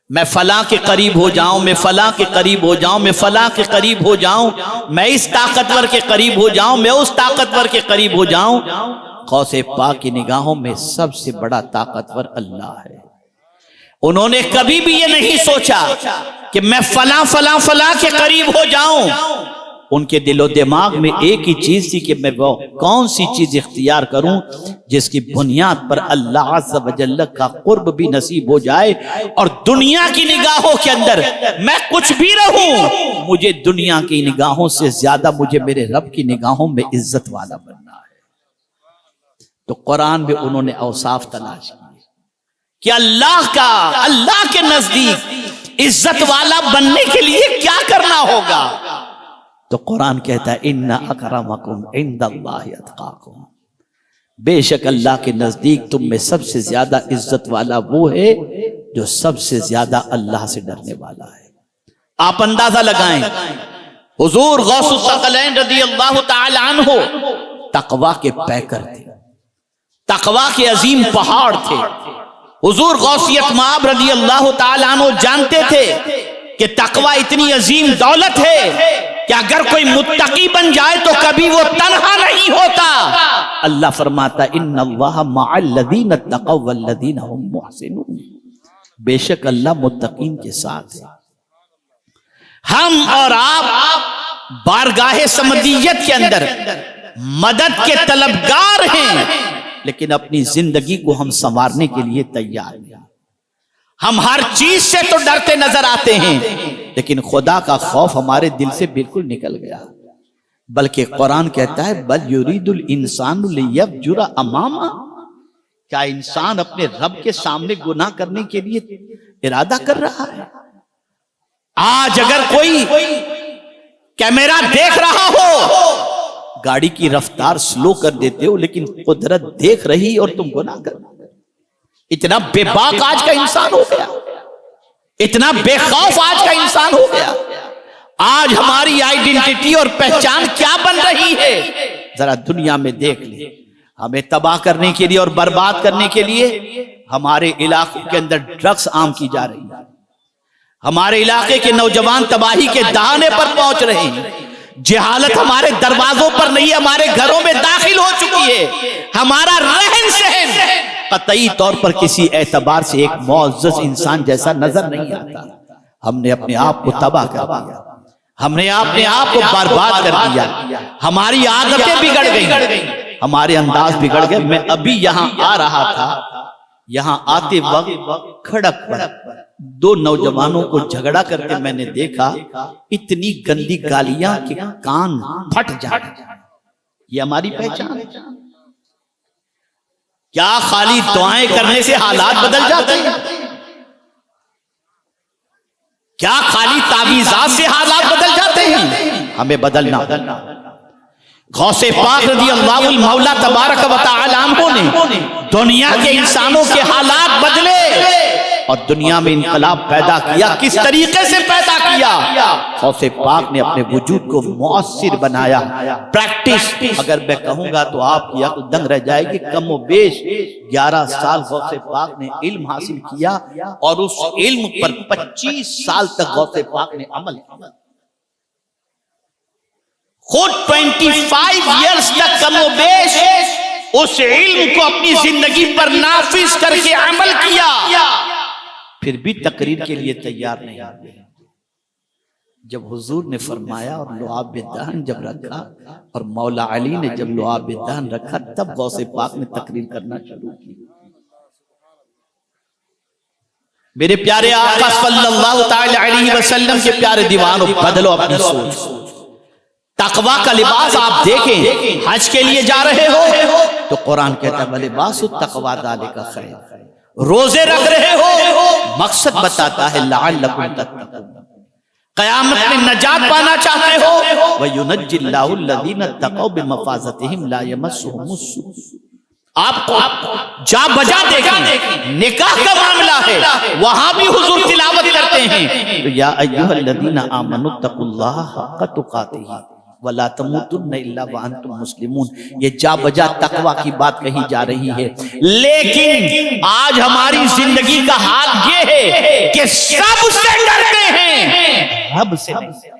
میں فلاں کے قریب ہو جاؤں، میں فلاں کے قریب ہو جاؤں، میں فلاں کے قریب ہو جاؤں، میں اس طاقتور کے قریب ہو جاؤں، میں اس طاقتور کے قریب ہو جاؤں۔ غوث پاک کی نگاہوں میں سب سے بڑا طاقتور اللہ ہے۔ انہوں نے کبھی بھی یہ نہیں سوچا کہ میں فلاں فلاں فلاں کے قریب ہو جاؤں۔ ان کے دل و دماغ میں ایک ہی چیز تھی کہ میں وہ کون سی چیز اختیار کروں جس کی بنیاد پر اللہ عز و جل کا قرب بھی نصیب ہو جائے، اور دنیا کی نگاہوں کے اندر میں کچھ بھی رہوں، مجھے دنیا کی نگاہوں سے زیادہ مجھے میرے رب کی نگاہوں میں عزت والا بننا ہے۔ تو قرآن میں انہوں نے اوصاف تلاش کیے کہ اللہ کے نزدیک عزت والا بننے کے لیے کیا کرنا ہوگا۔ تو قرآن کہتا ہے ان اکرمکم عند اللہ اتقاکم، بے شک اللہ کے نزدیک تم میں سب سے زیادہ عزت والا وہ ہے جو سب سے زیادہ اللہ سے ڈرنے والا ہے۔ آپ اندازہ لگائیں، حضور غوث الثقلین رضی اللہ تعالی عنہ تقوی کے پیکر تھے، تقوی کے عظیم پہاڑ تھے۔ حضور غوثیت مآب رضی اللہ تعالی عنہ جانتے تھے کہ تقوی اتنی عظیم دولت ہے کہ اگر کوئی متقی بن جائے تو کبھی وہ تنہا نہیں ہوتا۔ اللہ فرماتا ان اللہ مع الذین اتقوا والذین هم محسنون، بے شک اللہ متقین کے ساتھ ہے۔ ہم اور آپ بارگاہ سمدیت کے اندر مدد کے طلبگار ہیں، لیکن اپنی زندگی کو ہم سنوارنے کے لیے تیار ہیں۔ ہم ہر چیز سے تو ڈرتے نظر آتے ہیں، لیکن خدا کا خوف ہمارے دل سے بالکل نکل گیا۔ بلکہ قرآن کہتا ہے بل یرید الانسان لیفجر امامہ، کیا انسان اپنے رب کے سامنے گناہ کرنے کے لیے ارادہ کر رہا ہے؟ آج اگر کوئی کیمرہ دیکھ رہا ہو، گاڑی کی رفتار سلو کر دیتے ہو، لیکن قدرت دیکھ رہی اور تم گناہ کر رہے۔ اتنا بے باک آج کا انسان ہو گیا، اتنا بے خوف آج کا انسان ہو گیا۔ آج ہماری آئیڈینٹی اور پہچان کیا بن رہی ہے؟ ذرا دنیا میں دیکھ لیں، ہمیں تباہ کرنے کے لیے اور برباد کرنے کے لیے ہمارے علاقوں کے اندر ڈرگس عام کی جا رہی ہے، ہمارے علاقے کے نوجوان تباہی کے دہانے پر پہنچ رہے ہیں، جہالت ہمارے دروازوں پر نہیں، ہمارے گھروں میں داخل ہو چکی ہے، ہمارا رہن سہن قطعی طور پر کسی اعتبار سے ایک معزز انسان جیسا نظر نہیں آتا. ہم نے اپنے آپ کو تباہ کر دیا, ہم نے اپنے آپ کو برباد کر دیا, ہماری عادتیں بگڑ گئیں, ہمارے انداز بگڑ گئے. میں ابھی یہاں آ رہا تھا, یہاں آتے وقت کھڑک پر دو نوجوانوں کو جھگڑا کرتے میں نے دیکھا. اتنی گندی گالیاں کہ کان پھٹ جاتے. یہ ہماری پہچان ہے. کیا خالی دعائیں کرنے سے حالات بدل جاتے ہیں؟ کیا خالی تعویذات سے حالات بدل جاتے ہیں؟ ہمیں بدلنا. غوث پاک رضی اللہ المولا تبارک و تعالی عنہ نے دنیا کے انسانوں کے حالات بدلے اور دنیا میں انقلاب پیدا کیا. کس طریقے سے پیدا کیا؟ غوث پاک نے اپنے وجود کو مؤثر بنایا. پریکٹس اگر میں کہوں گا تو آپ کی عقل دنگ رہ جائے گی. کم و بیش 11 سال غوث پاک نے علم حاصل کیا اور اس علم پر 25 سال تک غوث پاک نے عمل کیا. خود 25 ایئرز تک کم و بیش اس علم کو اپنی زندگی پر نافذ کر کے عمل کیا, پھر بھی تقریر کے لیے تیار نہیں ہوئے. جب حضور نے فرمایا اور لعاب دہن جب رکھا اور مولا علی نے جب لعاب دہن رکھا, تب غوث پاک نے تقریر کرنا شروع کی. میرے پیارے آقا صلی اللہ تعالی علیہ وسلم کے پیارے دیوانوں, بدلو اپنی سوچ. تقوی کا لباس آپ دیکھیں, حج کے لیے جا رہے ہو تو قرآن کہتا ہے وَلِبَاسُ التَّقْوَىٰ ذَلِكَ خَيْرٌ. روزے رکھ رہے ہو, مقصد بتاتا ہے لَعَلَّكُمْ تَتَّقُونَ. قیامت میں نجات پانا چاہتے ہو وَيُنَجِّ اللَّهُ الَّذِينَ اتَّقَوْا بِمَفَازَتِهِمْ لَا يَمَسُّهُمُ السُّوءُ. آپ کو جا بجا دیکھیں, نکاح کا معاملہ ہے, وہاں بھی حضور تلاوت کرتے ہیں تو یا ایھا الذین آمنوا اتقوا اللہ حق تقاتہ ولا تموتن الا وانتم مسلمون. یہ جا بجا تقوی کی بات کہی جا رہی ہے, لیکن آج ہماری زندگی کا حال یہ ہے کہ سب سے ڈرتے ہیں, رب سے نہیں.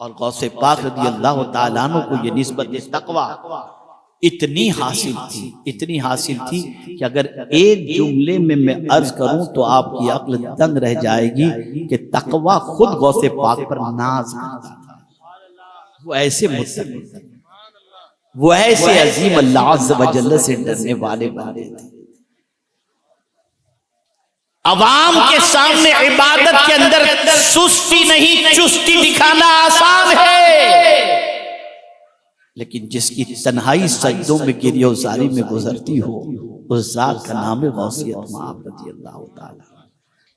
اور غوث پاک رضی اللہ تعالیٰ عنہ کو یہ نسبت تقوی اتنی حاصل تھی کہ اگر ایک جملے میں عرض کروں تو آپ کی عقل دنگ رہ جائے گی کہ تقوی خود غوث پاک پر ناز کرتا تھا. وہ ایسے متقی تھے, وہ ایسے عظیم اللہ عز و جل سے ڈرنے والے بندے تھے. عوام کے سامنے عبادت کے اندر سستی نہیں چستی دکھانا آسان ہے, لیکن جس کی تنہائی سجدوں میں گریہ وزاری میں گزرتی ہو اس ذات کا نام غوثیت مآب رضی اللہ تعالی.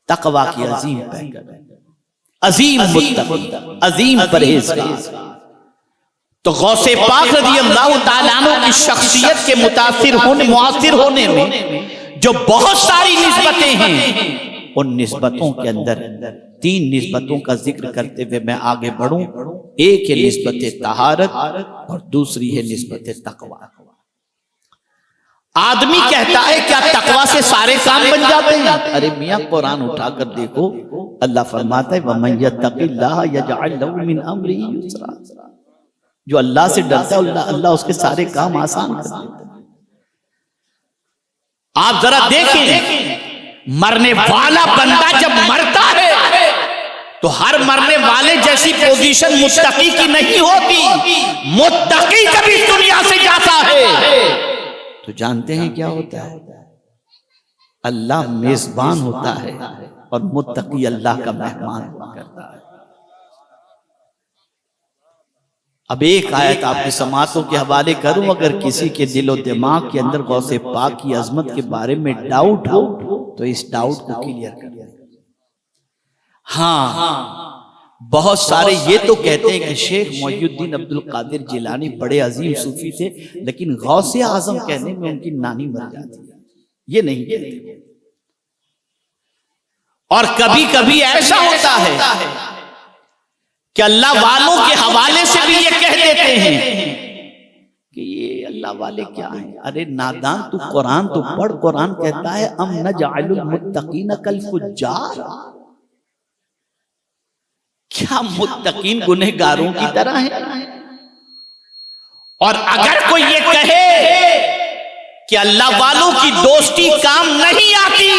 تقوی کی عظیم پیکر, عظیم متقی, عظیم پرہیزگار. تو غوث پاک رضی اللہ تعالیٰ عنہ کی شخصیت کے معاصر ہونے میں جو بہت ساری نسبتیں ہیں, ان نسبتوں کے اندر 3 نسبتوں کا ذکر کرتے ہوئے میں آگے بڑھوں. ایک ہے نسبت طہارت اور دوسری ہے نسبت تقوی. آدمی کہتا ہے کیا تقوی سے سارے کام بن جاتے ہیں؟ ارے میاں قرآن اٹھا کر دیکھو, اللہ فرماتا ہے وَمَن يَتَّقِ اللَّهَ يَجْعَلْ لَهُ مِنْ أَمْرِهِ يُسْرًا. جو اللہ سے ڈرتا ہے اللہ اس کے سارے کام آسان کر دیتا ہے. آپ ذرا دیکھیں, مرنے والا بندہ جب مرتا ہے تو ہر مرنے والے جیسی پوزیشن متقی کی نہیں ہوتی. متقی کبھی دنیا سے جاتا ہے تو جانتے ہیں کیا ہوتا ہے, اللہ میزبان ہوتا ہے اور متقی اللہ کا مہمان ہوا کرتا ہے. اب ایک آیت آپ کی سماعتوں کے حوالے کروں, اگر کسی کے دل و دماغ کے اندر غوث پاک کی عظمت کے بارے میں ڈاؤٹ ہو تو اس ڈاؤٹ کو کلیئر کر دیں. ہاں بہت سارے یہ تو کہتے ہیں کہ شیخ محی الدین عبد القادر جیلانی بڑے عظیم صوفی تھے, لیکن غوث اعظم کہنے میں ان کی نانی مر جاتی ہے, یہ نہیں کہتے. اور کبھی کبھی ایسا ہوتا ہے کہ اللہ والوں کے حوالے سے بھی یہ کہہ دیتے ہیں کہ یہ اللہ والے کیا ہیں. ارے نادان, تو قرآن تو پڑھ, قرآن کہتا ہے ام نجعل المتقین کالفجار. کیا متقین گنہگاروں کی طرح ہیں؟ اور اگر کوئی یہ کہے کہ اللہ والوں کی دوستی کام نہیں آتی،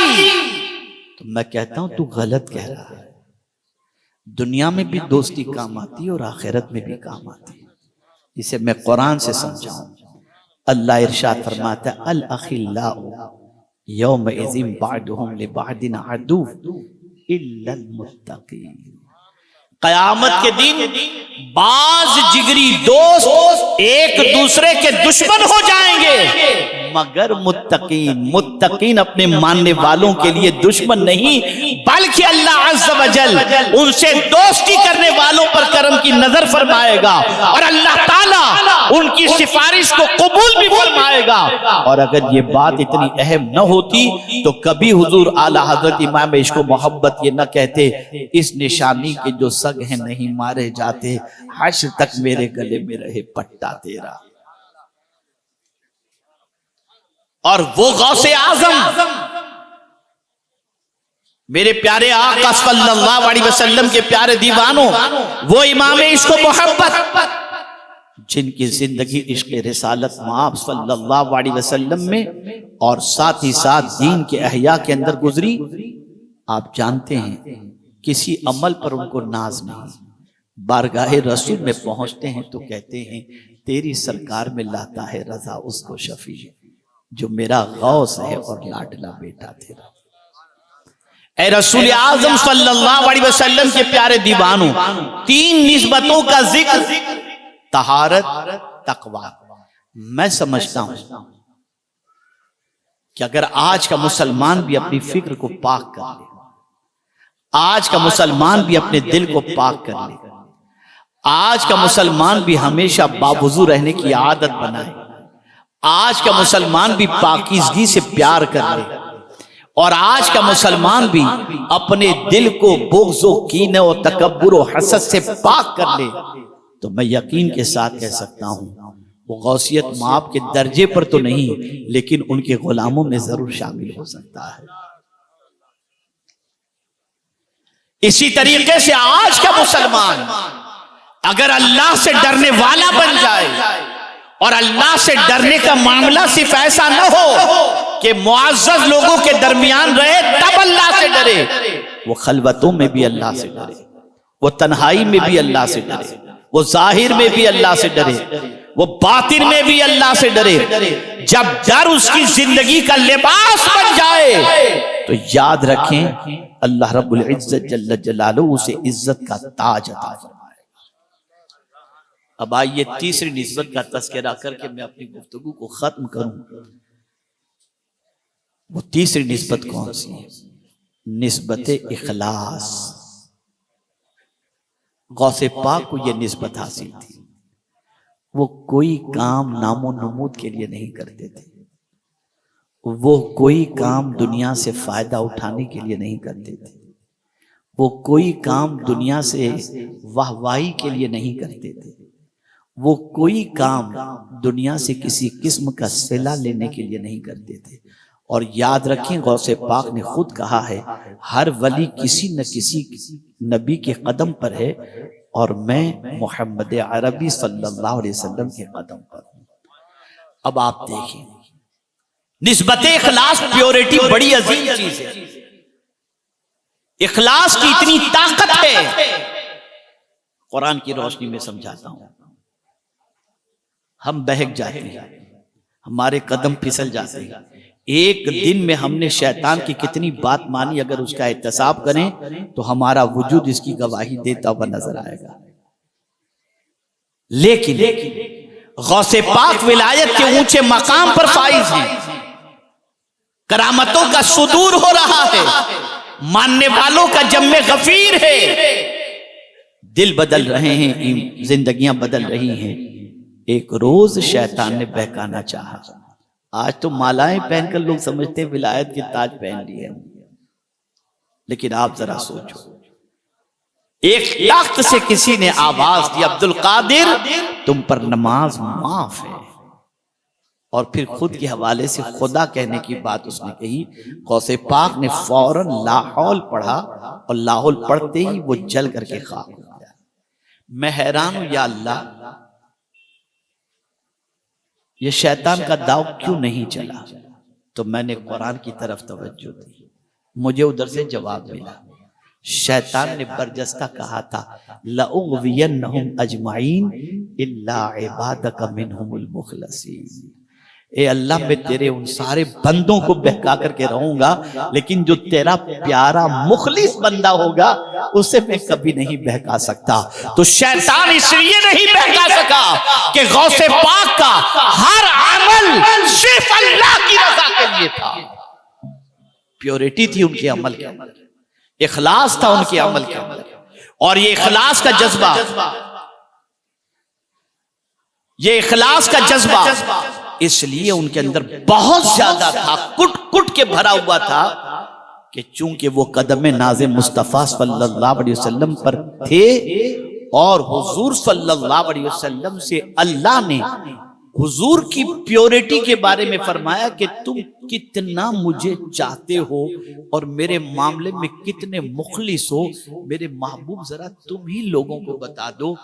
تو میں کہتا ہوں تو غلط کہہ رہا ہے۔ دنیا میں بھی دوستی کام آتی ہے اور آخرت میں بھی کام آتی ہے۔ اسے میں قرآن سے سمجھاؤں۔ اللہ ارشاد فرماتا ہے الاخلاء یومئذ بعضهم لبعض عدو الا المتقین۔ قیامت کے دن بعض جگری دوست ایک دوسرے کے دشمن ہو جائیں گے مگر متقین، متقین اپنے ماننے والوں کے لیے دشمن نہیں بلکہ اللہ عز و جل ان سے دوستی کرنے والوں پر کرم کی نظر فرمائے گا، اور اللہ تعالیٰ ان کی سفارش کو قبول بھی فرمائے گا۔ اور اگر یہ بات اتنی اہم نہ ہوتی تو کبھی حضور اعلی حضرت امام عشق و محبت یہ نہ کہتے اس نشانی کے جو سگ ہیں نہیں مارے جاتے، حشر تک میرے گلے میں رہے پٹا تیرا۔ اور وہ غوث اعظم میرے پیارے آقا صلی اللہ علیہ وسلم کے پیارے دیوانوں، وہ امام عشق و محبت جن کی زندگی عشق رسالت مآب صلی اللہ علیہ وسلم میں اور ساتھ ہی ساتھ دین کے احیاء کے اندر گزری، آپ جانتے ہیں کسی عمل پر ان کو ناز نہیں، بارگاہ رسول میں پہنچتے ہیں تو کہتے ہیں تیری سرکار میں لاتا ہے رضا اس کو شفیع جو میرا غوث ہے اور لاڈلا بیٹا تیرا۔ اے رسول اعظم صلی اللہ علیہ وسلم کے پیارے دیوانوں، تین نسبتوں کا ذکر، طہارت، تقوی۔ میں سمجھتا ہوں کہ اگر آج کا مسلمان بھی اپنی فکر کو پاک کر لے، آج کا مسلمان بھی اپنے دل کو پاک کر لے، آج کا مسلمان بھی ہمیشہ باوضو رہنے کی عادت بنائے، آج کا مسلمان بھی پاکیزگی سے پیار کر لے، اور آج کا مسلمان بھی اپنے دل کو بغض و کینہ و تکبر و حسد سے پاک کر لے، تو میں یقین کے ساتھ کہہ سکتا ہوں وہ غوثیت مآب کے درجے پر تو نہیں لیکن ان کے غلاموں میں ضرور شامل ہو سکتا ہے۔ اسی طریقے سے آج کا مسلمان اگر اللہ سے ڈرنے والا بن جائے، اور اللہ سے ڈرنے کا معاملہ صرف ایسا نہ ہو کہ معزز لوگوں کے درمیان رہے تب اللہ سے ڈرے، وہ خلوتوں میں بھی اللہ سے ڈرے، وہ تنہائی میں بھی اللہ سے ڈرے، وہ ظاہر میں بھی اللہ سے ڈرے، وہ باطن میں بھی اللہ سے ڈرے۔ جب ڈر اس کی زندگی کا لباس بن جائے تو یاد رکھیں اللہ رب العزت جل جلالہ اسے عزت کا تاج عطا فرمائے گا۔ اب آئیے تیسری نسبت کا تذکرہ کر کے میں اپنی گفتگو کو ختم کروں۔ وہ تیسری نسبت کون سی ہے؟ نسبت اخلاص۔ غوث پاک کو یہ نسبت حاصل تھی، وہ کوئی کام نام و نمود کے لیے نہیں کرتے تھے، وہ کوئی کام دنیا سے فائدہ اٹھانے کے لیے نہیں کرتے تھے، وہ کوئی کام دنیا سے واہواہی کے لیے نہیں کرتے تھے، وہ کوئی کام دنیا سے کسی قسم کا صلہ لینے کے لیے نہیں کرتے تھے۔ اور یاد رکھیں غوث پاک نے خود کہا ہے ہر ولی کسی نہ کسی نبی کے قدم پر ہے اور میں محمد عربی صلی اللہ علیہ وسلم کے قدم پر ہوں۔ اب آپ دیکھیں نسبت اخلاص، پیورٹی بڑی عظیم چیز ہے۔ اخلاص کی اتنی طاقت ہے، قرآن کی روشنی میں سمجھاتا ہوں۔ ہم بہک جاتے ہیں، ہمارے قدم پھسل جاتے ہیں، ایک دن میں ہم نے شیطان کی کتنی بات مانی، اگر اس کا احتساب کریں تو ہمارا وجود اس کی گواہی دیتا ہوا نظر آئے گا۔ لیکن غوث پاک ولایت کے اونچے مقام پر فائز ہیں، کرامتوں کا صدور ہو رہا ہے، ماننے والوں کا جم غفیر ہے، دل بدل رہے ہیں، زندگیاں بدل رہی ہیں۔ ایک روز شیطان نے بہکانا چاہا۔ آج تو مالائیں پہن کر لوگ سمجھتے ہیں ولایت کے تاج پہن لیے، لیکن آپ ذرا سوچو، ایک تخت سے کسی نے آواز دی عبد القادر تم پر نماز معاف ہے، اور پھر خود کے حوالے سے خدا کہنے کی بات اس نے کہی۔ غوث پاک نے فوراً لا حول پڑھا، اور لا حول پڑھتے ہی وہ جل کر کے خاک ہو گیا۔ میں حیران ہوں یا اللہ، یہ شیطان کا داؤ کیوں نہیں چلا؟ تو میں نے قرآن کی طرف توجہ دی، مجھے ادھر سے جواب ملا۔ شیطان نے برجستہ کہا تھا لَأُغْوِيَنَّهُمْ أَجْمَعِينَ إِلَّا عِبَادَكَ مِنْهُمُ الْمُخْلَصِينَ، اے اللہ میں تیرے ان سارے بندوں کو بہکا کر کے رہوں گا، لیکن جو تیرا پیارا مخلص بندہ ہوگا اسے میں کبھی نہیں بہکا سکتا۔ تو شیطان اس لیے نہیں بہکا سکا کہ غوث پاک کا ہر عمل صرف اللہ کی رضا کے لیے تھا، پیورٹی تھی ان کے عمل کے اندر، اخلاص تھا ان کے عمل کے اندر، اور یہ اخلاص کا جذبہ، یہ اخلاص کا جذبہ اس لیے ان کے اندر بہت زیادہ تھا، کٹ کٹ کے بھرا ہوا تھا، کہ چونکہ وہ قدم ناز مصطفیٰ صلی اللہ علیہ وسلم پر تھے، اور حضور صلی اللہ علیہ وسلم سے اللہ نے حضور کی پیورٹی کے بارے میں فرمایا کہ تم کتنا مجھے چاہتے ہو اور میرے معاملے میں کتنے مخلص ہو، میرے محبوب ذرا تم ہی لوگوں کو بتا دو،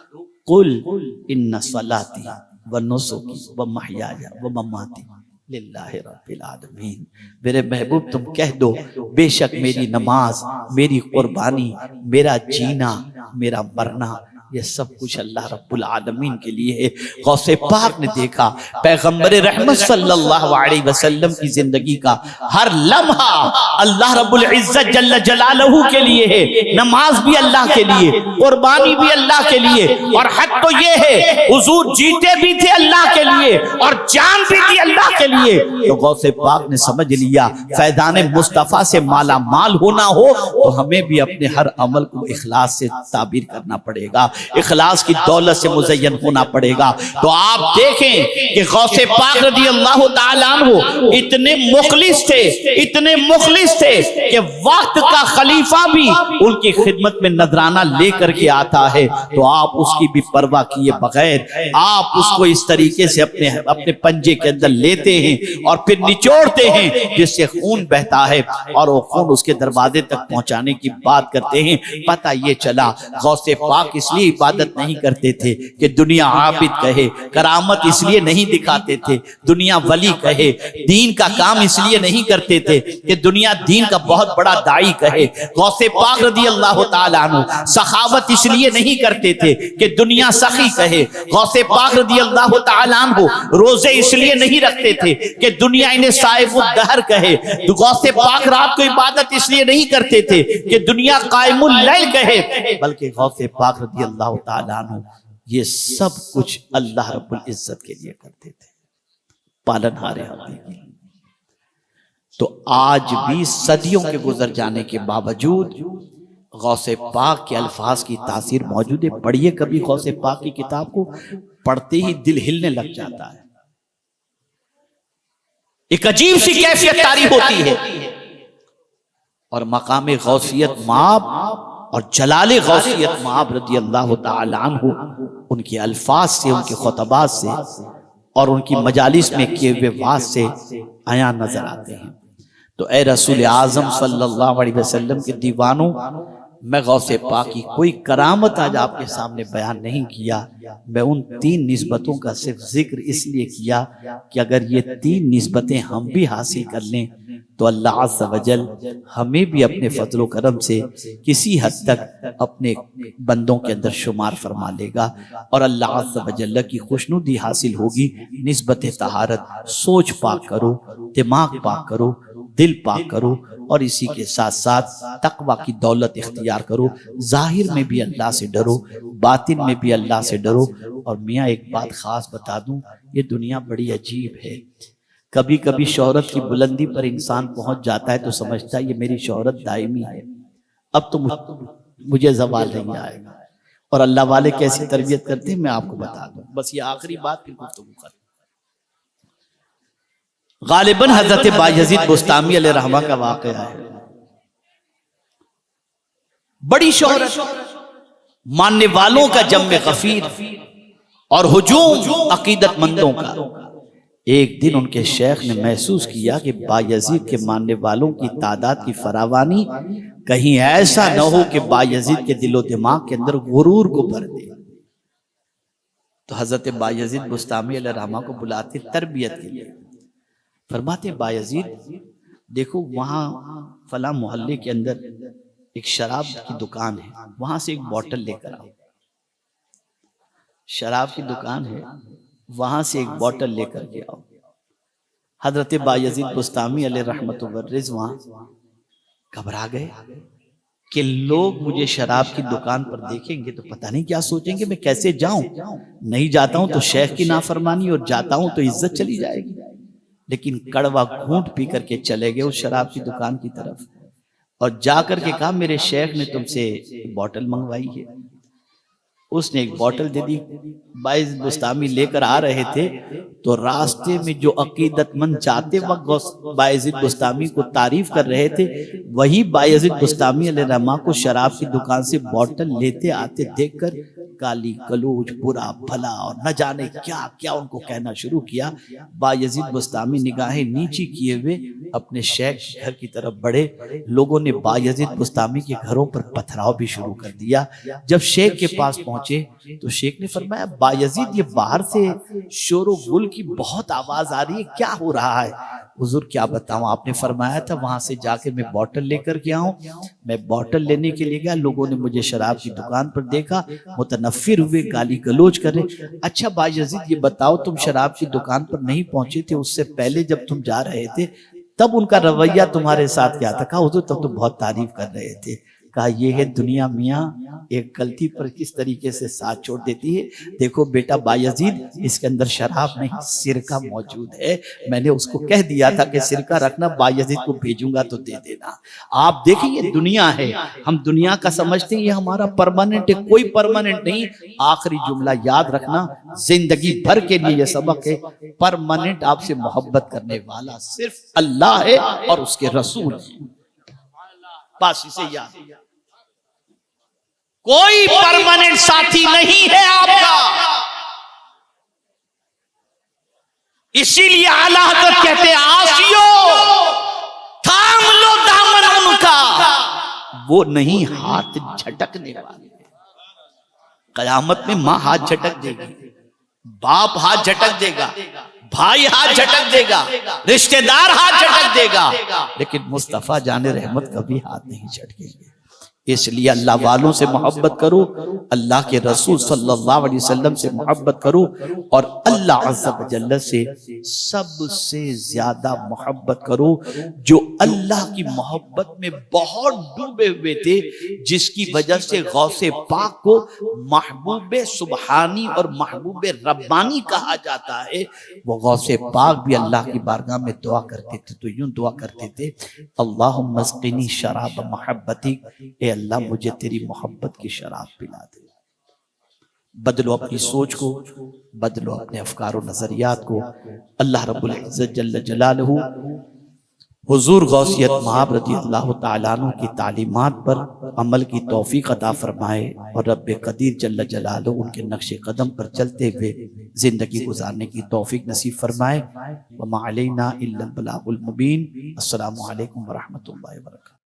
قل ان صلاتی ونسکی ومحیایا ومماتی للہ رب العالمین، میرے محبوب تم کہہ دو بے شک میری نماز، میری قربانی، میرا جینا، میرا مرنا، یہ سب کچھ اللہ رب العالمین کے لیے ہے۔ غوث پاک نے دیکھا پیغمبر رحمت صلی اللہ علیہ وسلم کی زندگی کا ہر لمحہ اللہ رب العزت جل جلالہ کے لیے ہے، نماز بھی اللہ کے لیے، قربانی بھی اللہ کے لیے، اور حد تو یہ ہے حضور جیتے بھی تھے اللہ کے لیے اور جان بھی تھی اللہ کے لیے۔ تو غوث پاک نے سمجھ لیا فیضان مصطفیٰ سے مالا مال ہونا ہو تو ہمیں بھی اپنے ہر عمل کو اخلاص سے تعبیر کرنا پڑے گا، اخلاص کی دولت سے مزین ہونا پڑے گا۔ تو آپ دیکھیں کہ غوث پاک رضی اللہ تعالیٰ عنہ اتنے مخلص تھے، اتنے مخلص تھے کہ وقت کا خلیفہ بھی ان کی خدمت میں نذرانہ لے کر کے آتا ہے تو آپ اس کی بھی پرواہ کیے بغیر آپ اس کو اس طریقے سے اپنے پنجے کے اندر لیتے ہیں اور پھر نچوڑتے ہیں جس سے خون بہتا ہے، اور وہ خون اس کے دروازے تک پہنچانے کی بات کرتے ہیں۔ پتہ یہ چلا غوث پاک اس لیے عبادت نہیں کرتے تھے کہ دنیا عابد کہے، کرامت اس لیے نہیں دکھاتے تھے دنیا ولی کہے، دین کا کام اس لیے نہیں کرتے تھے کہ دنیا دین کا بہت بڑا داعی کہے۔ غوث پاک رضی اللہ تعالیٰ عنہ سخاوت اس لیے نہیں کرتے تھے کہ دنیا سخی کہے۔ غوث پاک رضی اللہ تعالیٰ عنہ روزے اس لیے نہیں رکھتے تھے کہ دنیا انہیں صاحب الدہر کہے۔ غوث پاک رات کو عبادت اس لیے نہیں کرتے تھے کہ دنیا قائم اللیل کہے، بلکہ غوث پاک رضی اللہ تعالیٰ عنہ یہ سب کچھ اللہ رب العزت کے لیے کرتے تھے، پالن ہارے حقیقی۔ تو آج بھی صدیوں کے گزر جانے کے باوجود غوث پاک کے الفاظ کی تاثیر موجود ہے۔ پڑھیے کبھی غوث پاک کی کتاب کو، پڑھتے ہی دل ہلنے لگ جاتا ہے، ایک عجیب سی کیفیت طاری ہوتی ہے، اور مقام غوثیت مآب اور جلال غوثیت مآب رضی اللہ تعالیٰ عنہ ان کے الفاظ سے، ان کے خطبات سے اور ان کی مجالس میں کیے ہوئے وعظ سے عیاں نظر آتے ہیں۔ تو اے رسول اعظم صلی اللہ علیہ وسلم کے دیوانوں، میں غوث پاک کی کوئی کرامت آج آپ کے سامنے بیان نہیں کیا، میں ان 3 نسبتوں کا صرف ذکر اس لیے کیا کہ اگر یہ 3 نسبتیں ہم بھی حاصل کر لیں تو اللہ عز و جل ہمیں بھی اپنے فضل و کرم سے کسی حد تک اپنے بندوں کے اندر شمار فرما لے گا، اور اللہ عز و جل کی خوشنودی حاصل ہوگی۔ نسبت طہارت، سوچ پاک کرو، دماغ پاک کرو، دل پاک کرو، اور اسی کے ساتھ ساتھ تقوی کی دولت اختیار کرو۔ ظاہر میں بھی اللہ سے ڈرو، باطن میں بھی اللہ سے ڈرو۔ اور میاں ایک بات خاص بتا دوں، یہ دنیا بڑی عجیب ہے، کبھی کبھی شہرت کی بلندی پر انسان پہنچ جاتا ہے تو سمجھتا ہے یہ میری شہرت دائمی ہے، اب تو مجھے زوال نہیں آئے گا، اور اللہ والے کیسی تربیت کرتے ہیں میں آپ کو بتا دوں۔ بس یہ آخری بات پھر گفتگو ختم۔ غالباً حضرت بایزید بستامی علیہ رحمہ کا واقعہ ہے، بڑی شہرت، ماننے والوں کا جمع غفیر اور ہجوم عقیدت مندوں کا۔ ایک دن ان کے شیخ نے محسوس کیا کہ بایزید کے ماننے والوں کی تعداد کی فراوانی کہیں ایسا نہ ہو کہ بایزید کے دل و دماغ کے اندر غرور کو بھر دے۔ تو حضرت بایزید بسطامی علیہ الرحمہ کو بلاتے تربیت کے لیے، فرماتے بایزید دیکھو وہاں فلاں محلے کے اندر ایک شراب کی دکان ہے، وہاں سے ایک بوٹل لے کر آؤ، شراب کی دکان ہے وہاں سے ایک بوٹل لے کر کے آؤ۔ حضرت بایزید بسطامی علیہ رحمت وہاں گھبرا گئے کہ لوگ مجھے شراب کی دکان پر دیکھیں گے تو پتہ نہیں کیا سوچیں گے، میں کیسے جاؤں، نہیں جاتا ہوں تو شیخ کی نافرمانی، اور جاتا ہوں تو عزت چلی جائے گی۔ لیکن کڑوا گھونٹ پی کر کے چلے گئے اس شراب کی دکان کی طرف، اور جا کر کے کہا میرے شیخ نے تم سے بوٹل منگوائی ہے۔ اس نے ایک بوٹل دے دی۔ بایزید بسطامی لے کر آ رہے تھے تو راستے میں جو عقیدت مند جاتے وقت بایزید بسطامی کو تعریف کر رہے تھے، وہی بایزید بسطامی علیہ الرحمہ کو شراب کی دکان سے بوٹل لیتے آتے دیکھ کر گالی گلوچ، برا بھلا اور نہ جانے کیا کیا ان کو کہنا شروع کیا۔ بایزید بسطامی نگاہیں نیچی کیے ہوئے اپنے شیخ گھر کی طرف بڑھے۔ لوگوں نے بایزید بسطامی کے گھروں پر پتھراؤ بھی شروع کر دیا۔ جب شیخ کے پاس پہنچے تو شیخ نے فرمایا بایزید یہ باہر سے شور و گل کی بہت آواز آ رہی ہے، کیا ہو رہا ہے؟ حضور کیا بتاؤں، آپ نے فرمایا تھا وہاں سے جا کے میں بوٹل لے کر کے آؤں، میں بوٹل لینے کے لیے گیا، لوگوں نے مجھے شراب کی دکان پر دیکھا، متنفر ہوئے، گالی گلوچ کر رہے۔ اچھا بایزید یہ بتاؤ تم شراب کی دکان پر نہیں پہنچے تھے، اس سے پہلے جب تم جا رہے تھے تب ان کا رویہ تمہارے ساتھ کیا تھا؟ کہا حضور تب تو بہت تعریف کر رہے تھے۔ کہا یہ ہے دنیا میاں، ایک غلطی پر کس طریقے سے ساتھ چھوڑ دیتی ہے۔ دیکھو بیٹا بایزید اس کے اندر شراب نہیں سرکہ موجود ہے، میں نے اس کو کہہ دیا تھا کہ سرکہ رکھنا، بایزید کو بھیجوں گا تو دے دینا۔ آپ دیکھیں یہ دنیا ہے، ہم دنیا کا سمجھتے ہیں یہ ہمارا پرماننٹ ہے، کوئی پرماننٹ نہیں۔ آخری جملہ یاد رکھنا، زندگی بھر کے لیے یہ سبق ہے، پرماننٹ آپ سے محبت کرنے والا صرف اللہ ہے اور اس کے رسول ہیں، بس اسے یاد۔ کوئی پرماننٹ ساتھی نہیں ہے آپ کا، اسی لیے اعلیٰ حضرت کہتے ہیں آسیو تھام لو دامن ان کا، وہ نہیں ہاتھ جھٹکنے والے۔ قیامت میں ماں ہاتھ جھٹک دے گی، باپ ہاتھ جھٹک دے گا، بھائی ہاتھ جھٹک دے گا، رشتہ دار ہاتھ جھٹک دے گا، لیکن مصطفیٰ جان رحمت کبھی ہاتھ نہیں جھٹکیں گے۔ اس لیے اللہ والوں سے محبت کرو، اللہ کے رسول صلی اللہ علیہ وسلم سے محبت کرو، اور اللہ عز و جل سے سب سے زیادہ محبت کرو جو اللہ کی محبت میں بہت ڈوبے ہوئے تھے، جس کی وجہ سے غوث پاک کو محبوب سبحانی اور محبوب ربانی کہا جاتا ہے۔ وہ غوث پاک بھی اللہ کی بارگاہ میں دعا کرتے تھے تو یوں دعا کرتے تھے اللہم اسقنی شراب محبتی، اے اللہ مجھے تیری محبت کی شراب پلا دے۔ بدلو اپنی سوچ کو، بدلو اپنے افکار و نظریات کو۔ اللہ رب العزت جل جلالہ حضور غوثیت مآب رضی اللہ تعالیٰ عنہ کی تعلیمات پر عمل کی توفیق عطا فرمائے، اور رب قدیر جل جلالہ ان کے نقش قدم پر چلتے ہوئے زندگی گزارنے کی توفیق نصیب فرمائے۔ وما علینا الا البلاغ المبین۔ السلام علیکم ورحمۃ اللہ وبرکاتہ۔